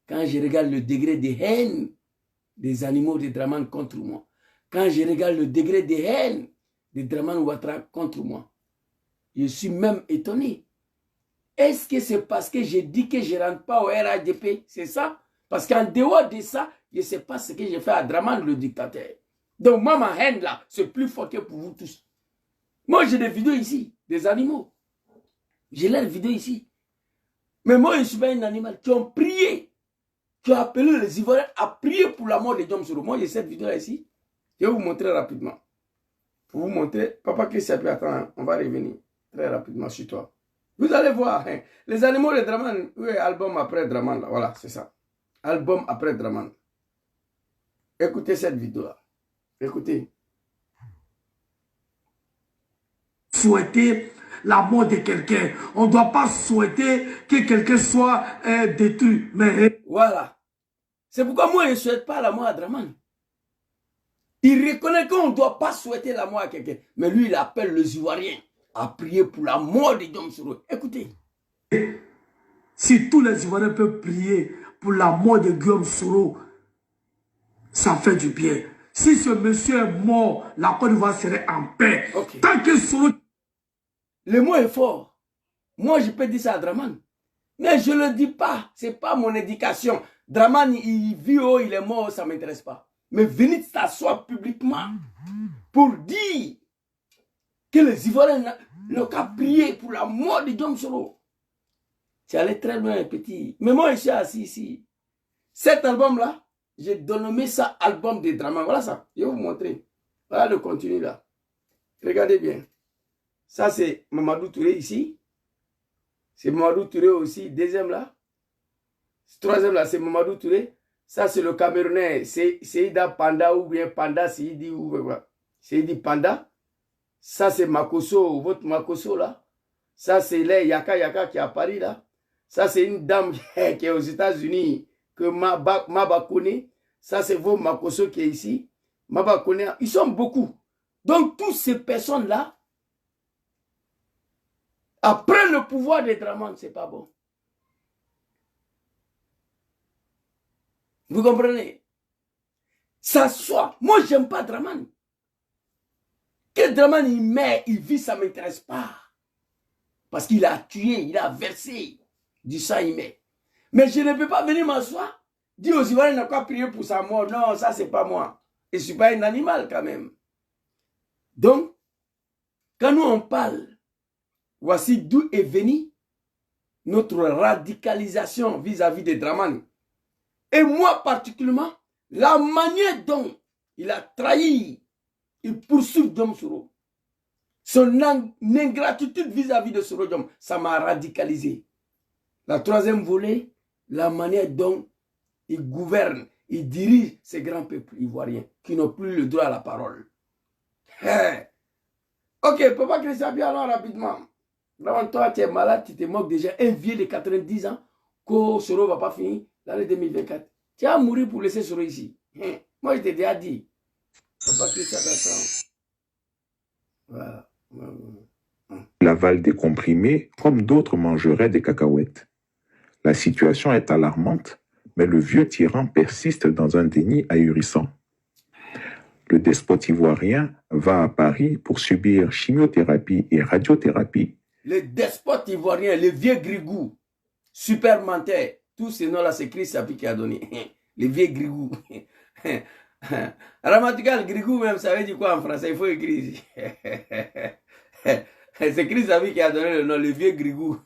Speaker 1: quand je regarde le degré de haine des animaux de Draman contre moi, quand je regarde le degré de haine de Draman Ouattara contre moi, je suis même étonné. Est-ce que c'est parce que j'ai dit que je ne rentre pas au RADP? C'est ça? Parce qu'en dehors de ça, je ne sais pas ce que j'ai fait à Draman le dictateur. Donc moi, ma haine là, c'est plus fort que pour vous tous. Moi, j'ai des vidéos ici, des animaux. J'ai leurs vidéos ici. Mais moi, je ne suis pas un animal. Qui ont prié, qui ont appelé les Ivoiriens à prier pour la mort de Diom Soro. Moi, j'ai cette vidéo là ici. Je vais vous montrer rapidement. Pour vous montrer, Papa Christ, attends, on va revenir très rapidement sur toi. Vous allez voir, hein, les animaux de Draman, oui, album après Draman, là, voilà, c'est ça. Album après Draman. Écoutez cette vidéo là. Écoutez.
Speaker 8: Souhaiter la mort de quelqu'un. On ne doit pas souhaiter que quelqu'un soit détruit. Mais...
Speaker 1: Voilà. C'est pourquoi moi, je ne souhaite pas la mort à Dramane. Il reconnaît qu'on ne doit pas souhaiter la mort à quelqu'un. Mais lui, il appelle les Ivoiriens à prier pour la mort de Guillaume Soro. Écoutez.
Speaker 8: Si tous les Ivoiriens peuvent prier pour la mort de Guillaume Soro, ça fait du bien. Si ce monsieur est mort, la Côte d'Ivoire serait en paix.
Speaker 1: Okay.
Speaker 8: Tant que Soro...
Speaker 1: Le mot est fort. Moi, je peux dire ça à Dramane. Mais je ne le dis pas. Ce n'est pas mon éducation. Dramane, il vit, oh, il est mort, ça ne m'intéresse pas. Mais venez s'asseoir publiquement pour dire que les Ivoiriens n'ont qu'à prier pour la mort de Guillaume Soro. Tu allé très loin, petit. Mais moi, je suis assis ici. Cet album-là, j'ai dénommé ça album de Dramane. Voilà ça. Je vais vous montrer. Voilà le contenu là. Regardez bien. Ça, c'est Mamadou Touré ici. C'est Mamadou Touré aussi. Deuxième là. Troisième là, c'est Mamadou Touré. Ça, c'est le Camerounais. C'est Seida Panda ou bien Panda, Seidi ou quoi. Seidi Panda. Ça, c'est Makoso, votre Makoso là. Ça, c'est les Yaka Yaka qui est à Paris là. Ça, c'est une dame qui est aux États-Unis, que Maba connaît. Ça, c'est vos Makoso qui est ici. Maba connaît. Ils sont beaucoup. Donc, toutes ces personnes-là, après le pouvoir des Dramane, c'est pas bon. Vous comprenez? Ça soit. Moi, j'aime pas Dramane. Que Dramane, il meurt, il vit, ça ne m'intéresse pas. Parce qu'il a tué, il a versé du sang, il meurt. Mais je ne peux pas venir m'asseoir, dire aux Ivoiriens, n'a pas prié pour sa mort. Non, ça, c'est pas moi. Et je ne suis pas un animal quand même. Donc, quand nous on parle, voici d'où est venue notre radicalisation vis-à-vis de Dramane. Et moi particulièrement, la manière dont il a trahi, il poursuit Guillaume Soro. Son ingratitude vis-à-vis de Soro Diom, ça m'a radicalisé. La troisième volet, la manière dont il gouverne, il dirige ces grands peuples ivoiriens qui n'ont plus le droit à la parole. Ok, Papa Christian, bien alors rapidement. Vraiment, toi, tu es malade, tu te moques déjà. Un vieux de 90 ans, que Soro ne va pas finir l'année 2024. Tu vas mourir pour laisser Soro ici. Moi, je t'ai déjà dit. Papa Christian, voilà.
Speaker 6: Il avale des comprimés comme d'autres mangeraient des cacahuètes. La situation est alarmante, mais le vieux tyran persiste dans un déni ahurissant. Le despote ivoirien va à Paris pour subir chimiothérapie et radiothérapie.
Speaker 1: Le despote ivoirien, le vieux Grigou, super menteur, tous ces noms-là, c'est Chris Sapi qui a donné. Le vieux Grigou. Ramatikal Grigou même, ça veut dire quoi en français? Il faut écrire ici. C'est Chris Sapi qui a donné le nom, le vieux Grigou.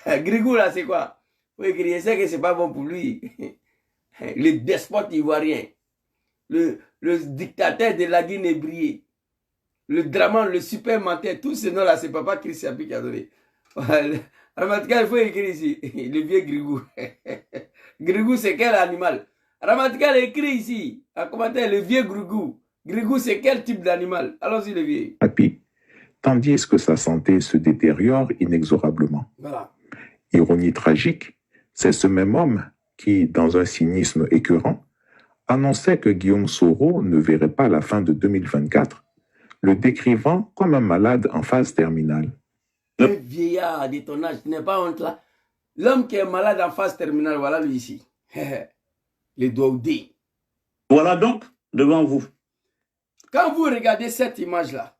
Speaker 1: Grigou là, c'est quoi? Il faut écrire, c'est que c'est pas bon pour lui. Le despote ivoirien. Le dictateur de la Guinée-Brie, le Dramane, le super menteur, tous ces noms-là, c'est Papa Chris Sapi qui a donné. Ramatikal, il faut écrire ici, le vieux Grigou. Grigou, c'est quel animal? Ramatikal écrit ici, en commentaire, le vieux Grigou. Grigou, c'est quel type d'animal? Allons-y, le vieux.
Speaker 6: Tandis que sa santé se détériore inexorablement.
Speaker 1: Voilà.
Speaker 6: Ironie tragique, c'est ce même homme qui, dans un cynisme écœurant, annonçait que Guillaume Soro ne verrait pas la fin de 2024, le décrivant comme un malade en phase terminale.
Speaker 1: Un vieillard de ton âge, tu n'es pas honte là. L'homme qui est malade en phase terminale, voilà lui ici. Les Douaoudé.
Speaker 9: Voilà donc devant vous.
Speaker 1: Quand vous regardez cette image-là,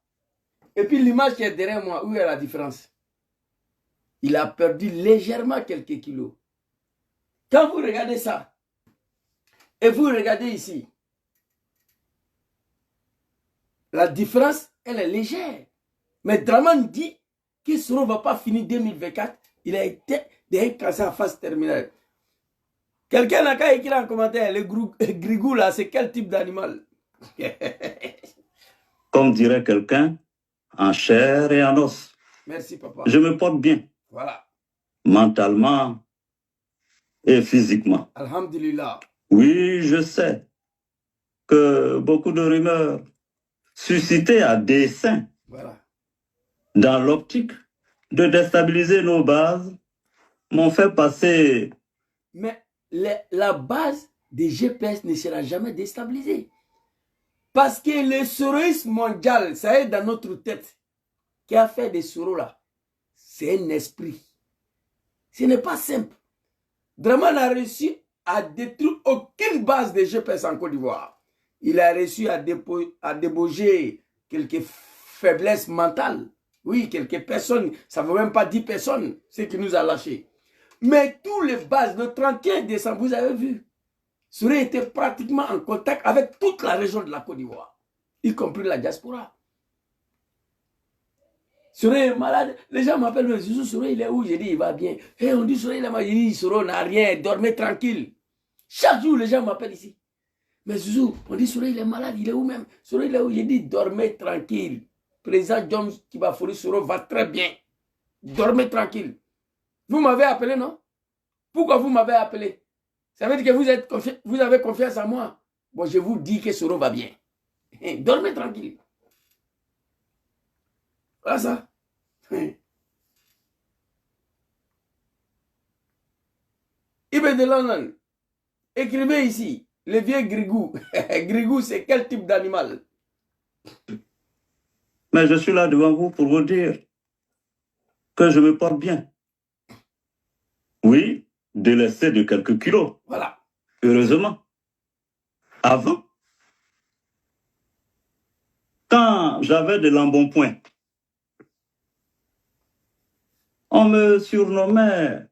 Speaker 1: et puis l'image qui est derrière moi, où est la différence? Il a perdu légèrement quelques kilos. Quand vous regardez ça, et vous regardez ici, la différence, elle est légère. Mais Dramane dit que Soro ne va pas finir 2024. Il a été d'un cancer en phase terminale. Quelqu'un n'a qu'à écrire en commentaire, le Grigou là, c'est quel type d'animal?
Speaker 9: Comme dirait quelqu'un, en chair et en os.
Speaker 1: Merci papa.
Speaker 9: Je me porte bien.
Speaker 1: Voilà.
Speaker 9: Mentalement et physiquement.
Speaker 1: Alhamdulillah.
Speaker 9: Oui, je sais que beaucoup de rumeurs suscitées à dessein
Speaker 1: voilà.
Speaker 9: dans l'optique de déstabiliser nos bases, m'ont fait passer...
Speaker 1: Mais la base des GPS ne sera jamais déstabilisée. Parce que le soroisme mondial, ça est dans notre tête, qui a fait des soros là, c'est un esprit. Ce n'est pas simple. Draman n'a réussi à détruire aucune base de GPS en Côte d'Ivoire. Il a réussi à débaucher quelques faiblesses mentales. Oui, quelques personnes, ça ne veut même pas 10 personnes, ce qui nous a lâchés. Mais tous les bases, le 31 décembre, vous avez vu, Souré était pratiquement en contact avec toute la région de la Côte d'Ivoire, y compris la diaspora. Souré est malade. Les gens m'appellent, mais Souré, il est où? J'ai dit, il va bien. Et on dit, Souré, il est malade. J'ai dit, Souré n'a rien, dormez tranquille. Chaque jour, les gens m'appellent ici. Mais Zouzou, on dit, Souré, il est malade, il est où même? Souré, il est où? J'ai dit, dormez tranquille. Président John Kibafori Souré va très bien. Dormez tranquille. Vous m'avez appelé, non? Pourquoi vous m'avez appelé? Ça veut dire que vous avez confiance en moi. Bon, je vous dis que Souré va bien. Dormez tranquille. Voilà ça. Ibn de London, écrivez ici, le vieux Grigou. Grigou, c'est quel type d'animal?
Speaker 9: Mais je suis là devant vous pour vous dire que je me porte bien. Oui, délaissé de quelques kilos.
Speaker 1: Voilà.
Speaker 9: Heureusement. Avant, quand j'avais de l'embonpoint, on me surnommait,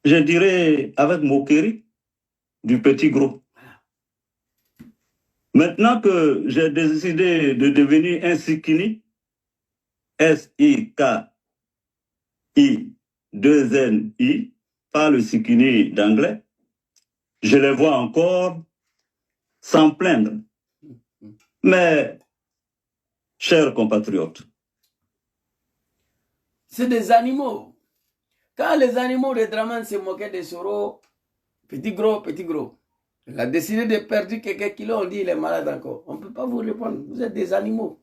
Speaker 9: je dirais avec moquerie, du petit gros. Maintenant que j'ai décidé de devenir un Sikini, S-I-K-I-2-N-I, pas le Sikini d'anglais, je les vois encore sans plaindre. Mais, chers compatriotes,
Speaker 1: c'est des animaux. Quand les animaux de Draman se moquaient des Soro, petit gros, il a décidé de perdre quelques kilos, on dit il est malade encore. On ne peut pas vous répondre, vous êtes des animaux.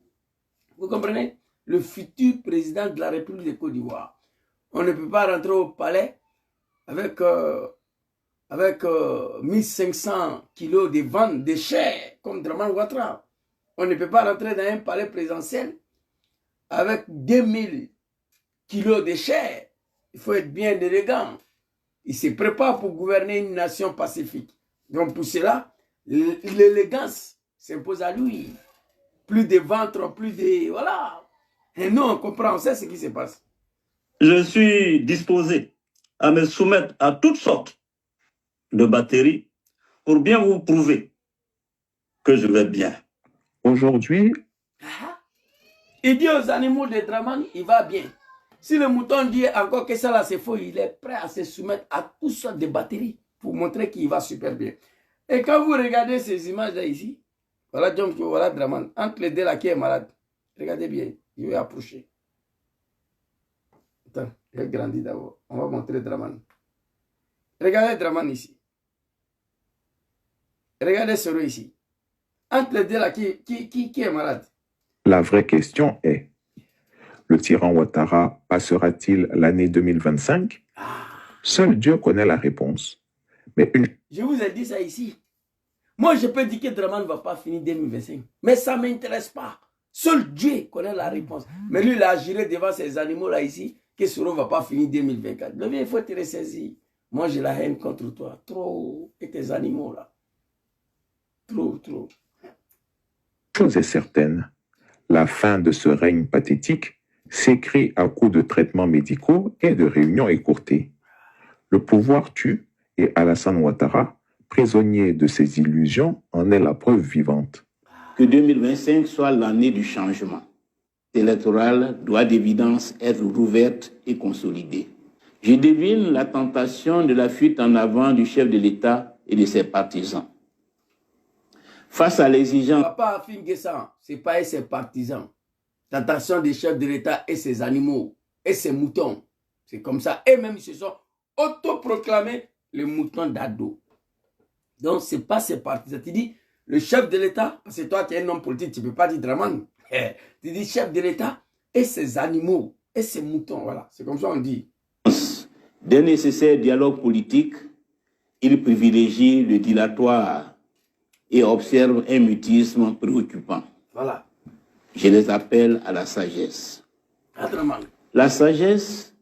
Speaker 1: Vous comprenez? Le futur président de la République de Côte d'Ivoire. On ne peut pas rentrer au palais avec 1500 kilos de vente de chair comme Draman Ouattara. On ne peut pas rentrer dans un palais présidentiel avec 2000 kilos de chair. Il faut être bien élégant. Il se prépare pour gouverner une nation pacifique. Donc pour cela, l'élégance s'impose à lui. Plus de ventre, plus de... Voilà. Et nous, on comprend, on sait ce qui se passe.
Speaker 9: Je suis disposé à me soumettre à toutes sortes de batteries pour bien vous prouver que je vais bien.
Speaker 6: Aujourd'hui,
Speaker 1: il dit aux animaux de Draman, il va bien. Si le mouton dit encore que ça là c'est faux, il est prêt à se soumettre à toutes sortes de batteries pour montrer qu'il va super bien. Et quand vous regardez ces images là ici, voilà John, voilà Draman, entre les deux là qui est malade, regardez bien, je vais approcher. Attends, il a grandi d'abord, on va montrer Draman. Regardez Draman ici. Regardez Soro ici. Entre les deux là, qui est malade?
Speaker 6: la vraie question est, le tyran Ouattara passera-t-il l'année 2025? Seul Dieu connaît la réponse. Mais
Speaker 1: Je vous ai dit ça ici. Moi, je peux dire que Draman ne va pas finir 2025. Mais ça ne m'intéresse pas. Seul Dieu connaît la réponse. Mais lui, il a juré devant ces animaux-là ici que Soro ne va pas finir 2024. Le bien, il faut te ressaisir. Moi, j'ai la haine contre toi. Trop. Et tes animaux-là. Trop.
Speaker 6: chose est certaine, la fin de ce règne pathétique s'écrit à coups de traitements médicaux et de réunions écourtées. Le pouvoir tue et Alassane Ouattara, prisonnier de ses illusions, en est la preuve vivante.
Speaker 10: Que 2025 soit l'année du changement électoral doit d'évidence être rouverte et consolidée. Je devine la tentation de la fuite en avant du chef de l'État et de ses partisans. Face à l'exigence...
Speaker 1: Papa Finguessan, ce n'est pas ses partisans. Tentation des chefs de l'État et ses animaux et ses moutons. C'est comme ça. Et même ils se sont autoproclamés les moutons d'Ado. Donc ce n'est pas ses partisans. Tu dis, le chef de l'État, parce que toi tu es un homme politique, tu ne peux pas dire Draman. Tu dis chef de l'État, et ses animaux et ses moutons. Voilà, c'est comme ça on dit.
Speaker 10: D'un nécessaire dialogue politique, il privilégie le dilatoire et observe un mutisme préoccupant.
Speaker 1: Voilà.
Speaker 10: Je les appelle à la sagesse.
Speaker 1: Adraman.
Speaker 10: La sagesse,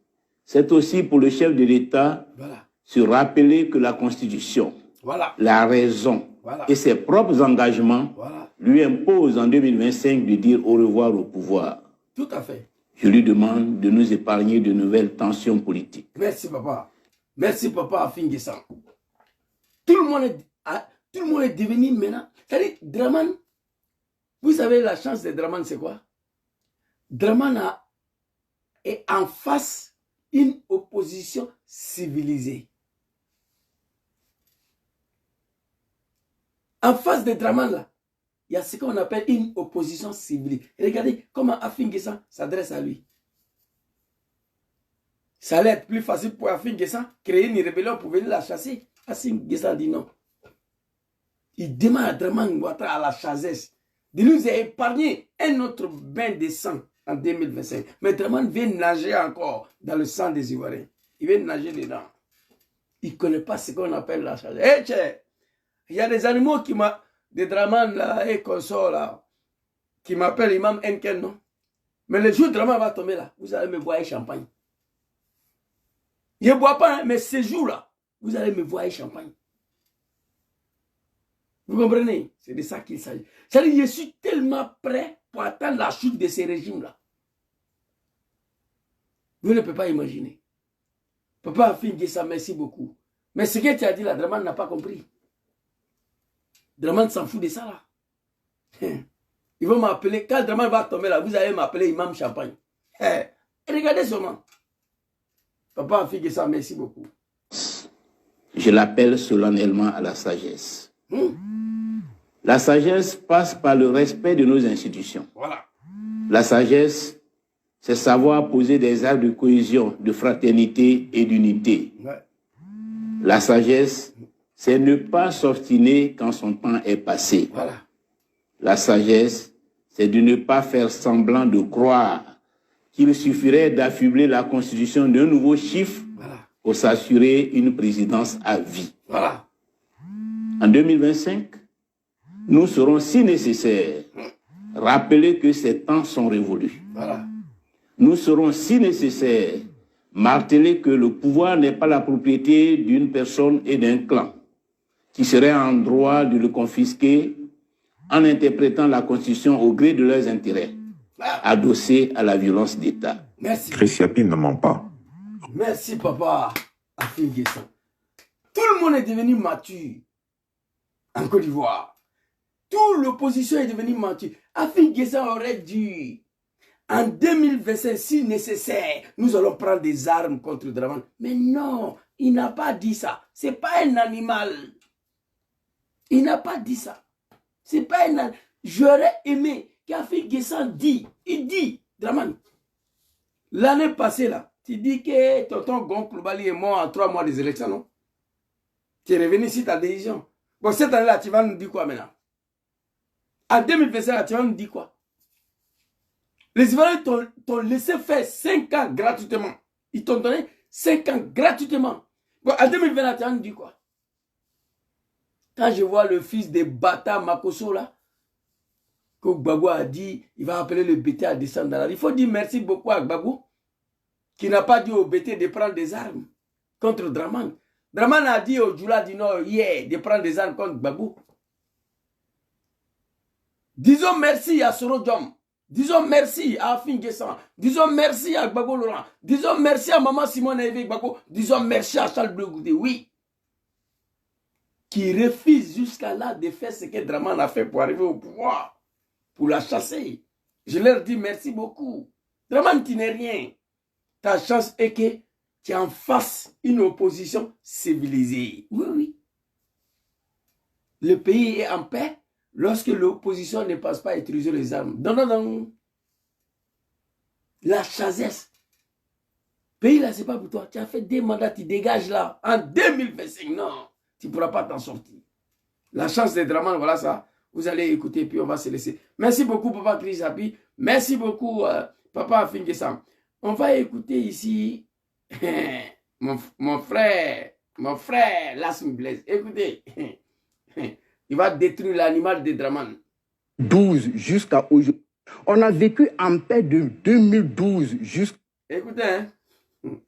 Speaker 10: c'est aussi pour le chef de l'État
Speaker 1: Voilà.
Speaker 10: se rappeler que la Constitution,
Speaker 1: Voilà.
Speaker 10: la raison
Speaker 1: Voilà.
Speaker 10: et ses propres engagements
Speaker 1: Voilà.
Speaker 10: lui imposent en 2025 de dire au revoir au pouvoir.
Speaker 1: Tout à fait.
Speaker 10: Je lui demande de nous épargner de nouvelles tensions politiques.
Speaker 1: Merci papa. Merci papa Afinguessan. Tout le monde est devenu maintenant. C'est-à-dire, Draman, vous savez la chance de Draman c'est quoi? Draman est en face une opposition civilisée. En face de Draman là, il y a ce qu'on appelle une opposition civilisée. Regardez comment Afinguessan s'adresse à lui. Ça allait être plus facile pour Afinguessan créer une rébellion pour venir la chasser. Afinguessan dit non. Il demande à Draman Ouattara à la chassesse de nous épargner un autre bain de sang en 2025. Mais Draman vient nager encore dans le sang des Ivoiriens. Il vient nager dedans. Il ne connaît pas ce qu'on appelle la chassesse. Il y a des animaux qui m'ont... Des Draman là et consorts là, qui m'appellent Imam Enken, non? Mais le jour où Draman va tomber là, vous allez me voir champagne. Je ne bois pas, hein, mais ce jour-là, vous allez me voir champagne. Vous comprenez? C'est de ça qu'il s'agit. C'est-à-dire, je suis tellement prêt pour attendre la chute de ces régimes-là. Vous ne pouvez pas imaginer. Papa a fini ça, merci beaucoup. Mais ce que tu as dit là, Draman n'a pas compris. Draman s'en fout de ça là. Ils vont m'appeler, quand Draman va tomber là, vous allez m'appeler Imam Champagne. Regardez seulement. Papa a fait ça, merci beaucoup.
Speaker 10: Je l'appelle solennellement à la sagesse. La sagesse passe par le respect de nos institutions.
Speaker 1: Voilà.
Speaker 10: La sagesse, c'est savoir poser des actes de cohésion, de fraternité et d'unité.
Speaker 1: Ouais.
Speaker 10: La sagesse, c'est ne pas s'obstiner quand son temps est passé.
Speaker 1: Voilà.
Speaker 10: La sagesse, c'est de ne pas faire semblant de croire qu'il suffirait d'affubler la constitution d'un nouveau chiffre pour s'assurer une présidence à vie.
Speaker 1: Voilà.
Speaker 10: En 2025, nous serons, si nécessaire, rappeler que ces temps sont révolus.
Speaker 1: Voilà.
Speaker 10: Nous serons, si nécessaire, marteler que le pouvoir n'est pas la propriété d'une personne et d'un clan, qui seraient en droit de le confisquer en interprétant la Constitution au gré de leurs intérêts, adossés à la violence d'État.
Speaker 1: Merci.
Speaker 6: Christiapi ne ment pas.
Speaker 1: Merci, papa. Afinguessan. Tout le monde est devenu mature en Côte d'Ivoire. Toute l'opposition est devenue mature. Afinguessan aurait dû, en 2025, si nécessaire, nous allons prendre des armes contre Draman. Mais non, il n'a pas dit ça. Ce n'est pas un animal. Il n'a pas dit ça. C'est pas un animal. J'aurais aimé qu'Afinguessan dit, il dit, Draman, l'année passée là, tu dis que tonton Gon Koulibaly est mort en 3 mois des élections, non? Tu es revenu ici ta décision. Bon, cette année-là, tu vas nous dire quoi maintenant? En 2025, tu vas nous dire quoi? Les Ivoiriens t'ont laissé faire 5 ans gratuitement. Ils t'ont donné 5 ans gratuitement. Bon, en 2020, tu vas nous dire quoi? Quand je vois le fils de Bata Makosso là, que Gbagbo a dit, il va appeler le BT à descendre dans la rue. Il faut dire merci beaucoup à Gbagbo, qui n'a pas dit au BT de prendre des armes contre Draman. Draman a dit au Djoula du Nord hier de prendre des armes contre Gbagbo. Disons merci à Soro Diom. Disons merci à Afinguessan. Disons merci à Gbagbo Laurent. Disons merci à Maman Simone Eve Gbagbo. Disons merci à Charles Bleu Goudé. Oui. Qui refuse jusqu'à là de faire ce que Draman a fait pour arriver au pouvoir. Pour la chasser. Je leur dis merci beaucoup. Draman, tu n'es rien. Ta chance est que tu en fasses une opposition civilisée. Oui, oui. Le pays est en paix lorsque l'opposition ne passe pas à utiliser les armes. Non, non, non. La chassesse. Pays là, c'est pas pour toi. Tu as fait 2 mandats, tu dégages là. En 2025, non. Tu ne pourras pas t'en sortir. La chance des Draman, voilà ça. Vous allez écouter, puis on va se laisser. Merci beaucoup, Papa Christiapi. Merci beaucoup, Papa Fingesam. On va écouter ici mon frère, Lassm Blaise. Écoutez, il va détruire l'animal de Draman.
Speaker 11: 12 jusqu'à aujourd'hui. On a vécu en paix de 2012 jusqu'à...
Speaker 1: Écoutez, hein,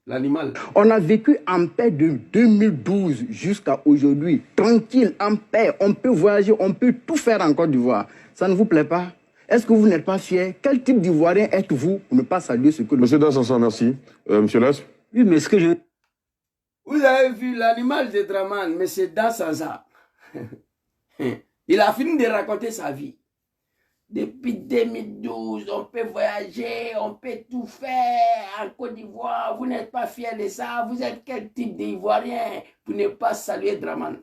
Speaker 1: l'animal.
Speaker 11: On a vécu en paix de 2012 jusqu'à aujourd'hui. Tranquille, en paix. On peut voyager, on peut tout faire en Côte d'Ivoire. Ça ne vous plaît pas? Est-ce que vous n'êtes pas fier? Quel type d'Ivoirien êtes-vous pour ne pas saluer ce que...
Speaker 12: Monsieur Dansansan, merci. Monsieur Lass?
Speaker 11: Oui, mais est-ce que je...
Speaker 1: Vous avez vu l'animal de Draman, mais c'est Dansansa. Il a fini de raconter sa vie. Depuis 2012, on peut voyager, on peut tout faire en Côte d'Ivoire. Vous n'êtes pas fier de ça. Vous êtes quel type d'Ivoirien pour ne pas saluer Draman?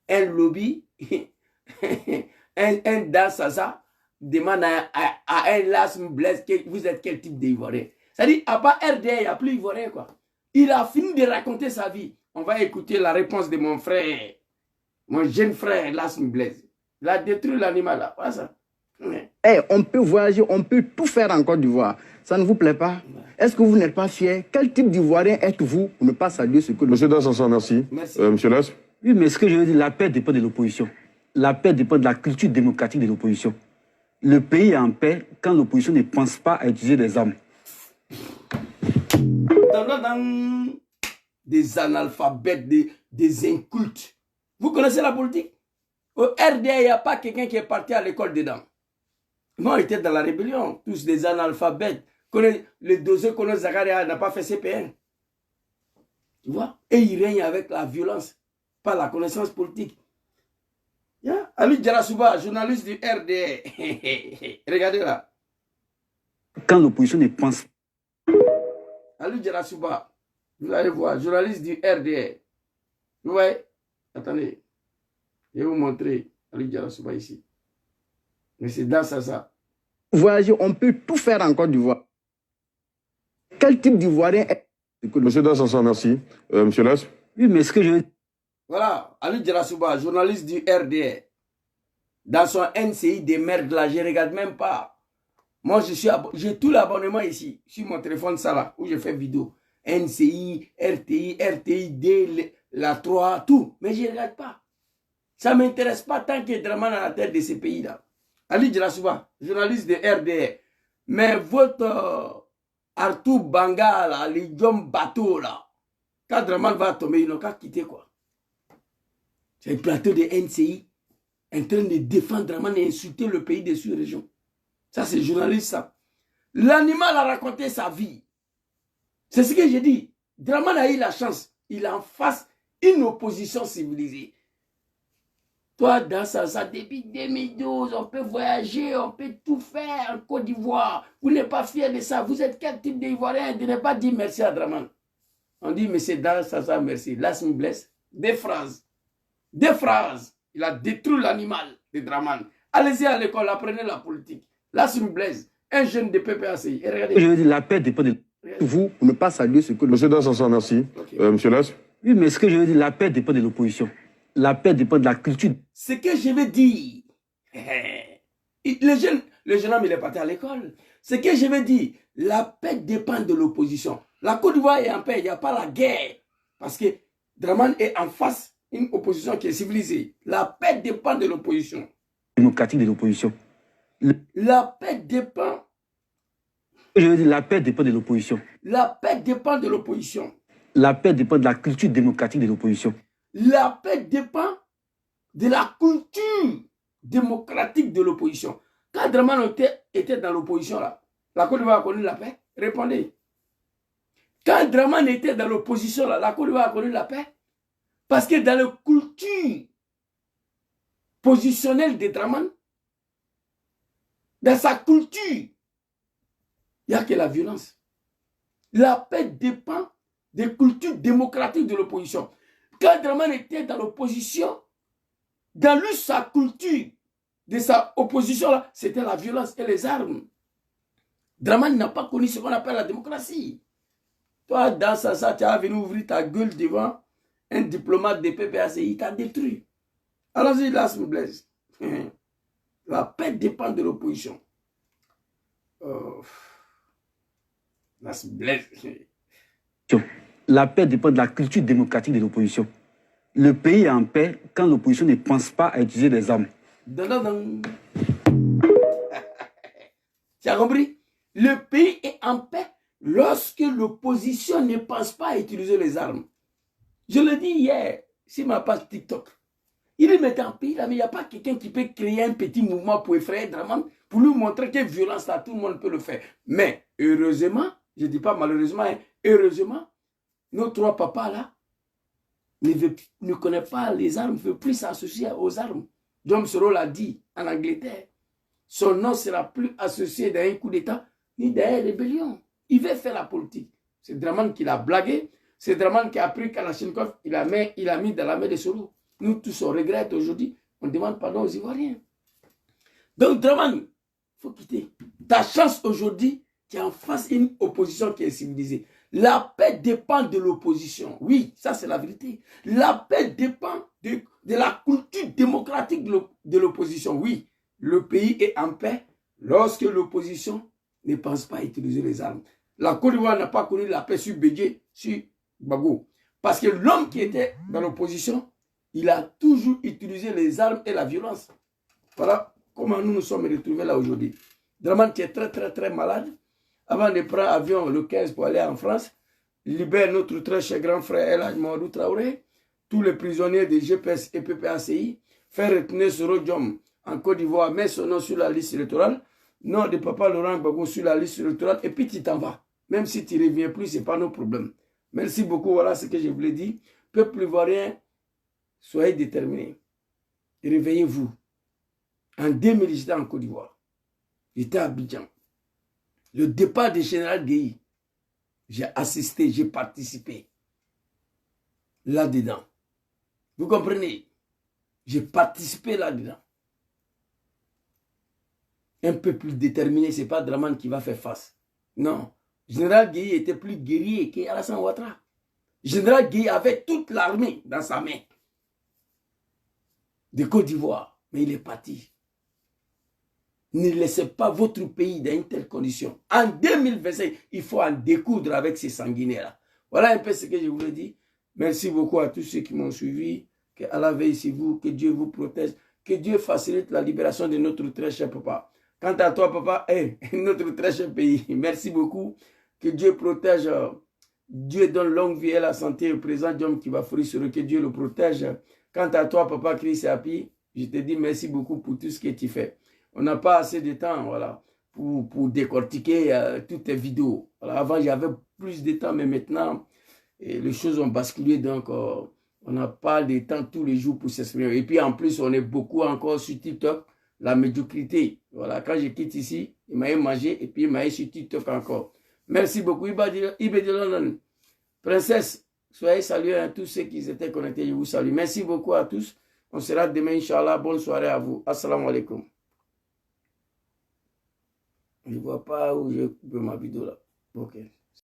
Speaker 1: Un lobby, un Dansansa demande à un Lassm Blaise, vous êtes quel type d'Ivoirien? C'est-à-dire, à part RDA, il n'y a plus Ivoirien, quoi. Il a fini de raconter sa vie. On va écouter la réponse de mon frère, mon jeune frère, Lassm Blaise. Il a détruit l'animal, là. Pas ça.
Speaker 11: On peut voyager, on peut tout faire en Côte d'Ivoire. Ça ne vous plaît pas? Est-ce que vous n'êtes pas fier? Quel type d'Ivoirien êtes-vous pour ne pas saluer ce que...
Speaker 12: Monsieur Dansansan, merci. Monsieur Lass?
Speaker 11: Oui, mais ce que je veux dire, la paix dépend de l'opposition. La paix dépend de la culture démocratique de l'opposition. Le pays est en paix quand l'opposition ne pense pas à utiliser des armes.
Speaker 1: Des analphabètes, des incultes. Vous connaissez la politique? Au RDA, il n'y a pas quelqu'un qui est parti à l'école dedans. Moi, j'étais dans la rébellion. Tous des analphabètes. Le dossier Kono Zakaria n'a pas fait CPN. Tu vois? Et il règne avec la violence, pas la connaissance politique. Yeah? Ali Djarasouba, journaliste du RDA. Regardez là.
Speaker 11: Quand l'opposition ne pense pas.
Speaker 1: Ali Djarasouba, vous allez voir, journaliste du RDA. Vous voyez? Attendez. Je vais vous montrer Ali Djarasouba ici. Mais c'est dans ça.
Speaker 11: Voyager, on peut tout faire en Côte d'Ivoire. Quel type d'Ivoirien est...
Speaker 12: Monsieur Dansansan, merci. Monsieur Lass?
Speaker 11: Oui, mais ce que je...
Speaker 1: Voilà, Ali Djarasouba, journaliste du RDA. Dans son NCI des merdes là, je ne regarde même pas. Moi, j'ai tout l'abonnement ici, sur mon téléphone, ça là, où je fais vidéo. NCI, RTI, D, la 3, tout. Mais je ne regarde pas. Ça ne m'intéresse pas tant que Draman à la tête de ces pays-là. Ali Djarasouba, journaliste de RDA. Mais votre Artou Bangala, les Djom Bateau là, quand Draman va tomber, ils n'ont qu'à quitter quoi. C'est le plateau de NCI en train de défendre Draman et insulter le pays des sous-régions. Ça, c'est journaliste, ça. L'animal a raconté sa vie. C'est ce que j'ai dit. Draman a eu la chance. Il a en face une opposition civilisée. Toi, dans ça, depuis 2012, on peut voyager, on peut tout faire en Côte d'Ivoire. Vous n'êtes pas fier de ça. Vous êtes quel type d'Ivoirien de ne pas dire merci à Draman? On dit, mais c'est dans ça, merci. Lassm Blaise. Des phrases. Des phrases. Il a détruit l'animal de Draman. Allez-y à l'école, apprenez la politique. Lassm Blaise, un jeune de PPACI. Et regardez.
Speaker 11: Je veux dire, la paix dépend de vous pour ne pas saluer ce que...
Speaker 12: Monsieur Dansansan, merci. Monsieur Lass?
Speaker 11: Oui, mais ce que je veux dire, la paix dépend de l'opposition. La paix dépend de la culture.
Speaker 1: Ce que je veux dire, le jeune homme, il est parti à l'école. Ce que je veux dire, la paix dépend de l'opposition. La Côte d'Ivoire est en paix, il n'y a pas la guerre. Parce que Draman est en face d'une opposition qui est civilisée. La paix dépend de l'opposition.
Speaker 11: Démocratique de l'opposition.
Speaker 1: La paix dépend.
Speaker 11: Je veux dire, la paix dépend de l'opposition.
Speaker 1: La paix dépend de l'opposition.
Speaker 11: La paix dépend de la culture démocratique de l'opposition.
Speaker 1: La paix dépend de la culture démocratique de l'opposition. Quand Draman était dans l'opposition, là, la Côte d'Ivoire a connu la paix? Répondez. Quand Draman était dans l'opposition, là, la Côte d'Ivoire a connu la paix? Parce que dans la culture positionnelle de Draman, dans sa culture, il n'y a que la violence. La paix dépend des cultures démocratiques de l'opposition. Quand Draman était dans l'opposition, dans lui, sa culture de sa opposition, là, c'était la violence et les armes. Draman n'a pas connu ce qu'on appelle la démocratie. Toi, dans ça, tu as venu ouvrir ta gueule devant un diplomate de PPACI, il t'a détruit. Allons-y, Lassm Blaise. La paix dépend de l'opposition.
Speaker 13: La paix dépend de la culture démocratique de l'opposition. Le pays est en paix quand l'opposition ne pense pas à utiliser des armes.
Speaker 1: Tu as compris? Le pays est en paix lorsque l'opposition ne pense pas à utiliser les armes. Je le dis hier sur ma page TikTok. Il est maintenant en pays là, mais il n'y a pas quelqu'un qui peut créer un petit mouvement pour effrayer Dramane, pour lui montrer que violence là, tout le monde peut le faire. Mais heureusement, je ne dis pas malheureusement, hein, heureusement, nos trois papas là ne connaissent pas les armes, ne veulent plus s'associer aux armes. John Soro l'a dit en Angleterre. Son nom ne sera plus associé dans un coup d'État ni dans une rébellion. Il veut faire la politique. C'est Dramane qui l'a blagué. C'est Dramane qui a pris Kalachnikov, il a mis dans la main de Soro. Nous tous on regrette aujourd'hui. On demande pardon aux Ivoiriens. Donc Dramane, il faut quitter. Ta chance aujourd'hui, tu as en face une opposition qui est civilisée. La paix dépend de l'opposition. Oui, ça c'est la vérité. La paix dépend de la culture démocratique de l'opposition. Oui, le pays est en paix lorsque l'opposition ne pense pas à utiliser les armes. La Côte d'Ivoire n'a pas connu la paix sur Bédié, sur Gbagbo. Parce que l'homme qui était dans l'opposition, il a toujours utilisé les armes et la violence. Voilà comment nous nous sommes retrouvés là aujourd'hui. Dramane qui est très malade. Avant de prendre l'avion le 15 pour aller en France, libère notre très cher grand frère El Hadj Mamadou Traoré, tous les prisonniers des GPS et PPACI, fait retenir Soro Diom en Côte d'Ivoire, met son nom sur la liste électorale, nom de papa Laurent Gbagbo sur la liste électorale, et puis tu t'en vas. Même si tu ne reviens plus, ce n'est pas nos problèmes. Merci beaucoup, voilà ce que je voulais dire. Peuple ivoirien, soyez déterminés. Réveillez-vous. En 2000, j'étais en Côte d'Ivoire. J'étais à Abidjan. Le départ du général Guèye, j'ai assisté, j'ai participé. Là-dedans. Vous comprenez? J'ai participé là-dedans. Un peu plus déterminé, ce n'est pas Dramane qui va faire face. Non. Général Guèye était plus guerrier qu'Alassane Ouattara. Général Guèye avait toute l'armée dans sa main. De Côte d'Ivoire. Mais il est parti. Ne laissez pas votre pays dans une telle condition. En 2025, il faut en découdre avec ces sanguinaires-là. Voilà un peu ce que je voulais dire. Merci beaucoup à tous ceux qui m'ont suivi. Que Allah veille sur vous, que Dieu vous protège. Que Dieu facilite la libération de notre très cher papa. Quant à toi, papa, notre très cher pays, merci beaucoup. Que Dieu protège. Dieu donne longue vie et la santé au président d'homme qui va fruire sur eux. Que Dieu le protège. Quant à toi, papa Chris Api, je te dis merci beaucoup pour tout ce que tu fais. On n'a pas assez de temps, voilà, pour décortiquer toutes tes vidéos. Voilà, avant, j'avais plus de temps, mais maintenant, les choses ont basculé, donc on n'a pas de temps tous les jours pour s'exprimer. Et puis, en plus, on est beaucoup encore sur TikTok, la médiocrité. Voilà, quand je quitte ici, il m'a mangé, et puis il m'a sur TikTok encore. Merci beaucoup. Ibedilonon, princesse, soyez salués à tous ceux qui étaient connectés, je vous salue. Merci beaucoup à tous. On sera demain, Inch'Allah. Bonne soirée à vous. Assalamu alaikum. Je ne vois pas où j'ai coupé ma vidéo là. Ok.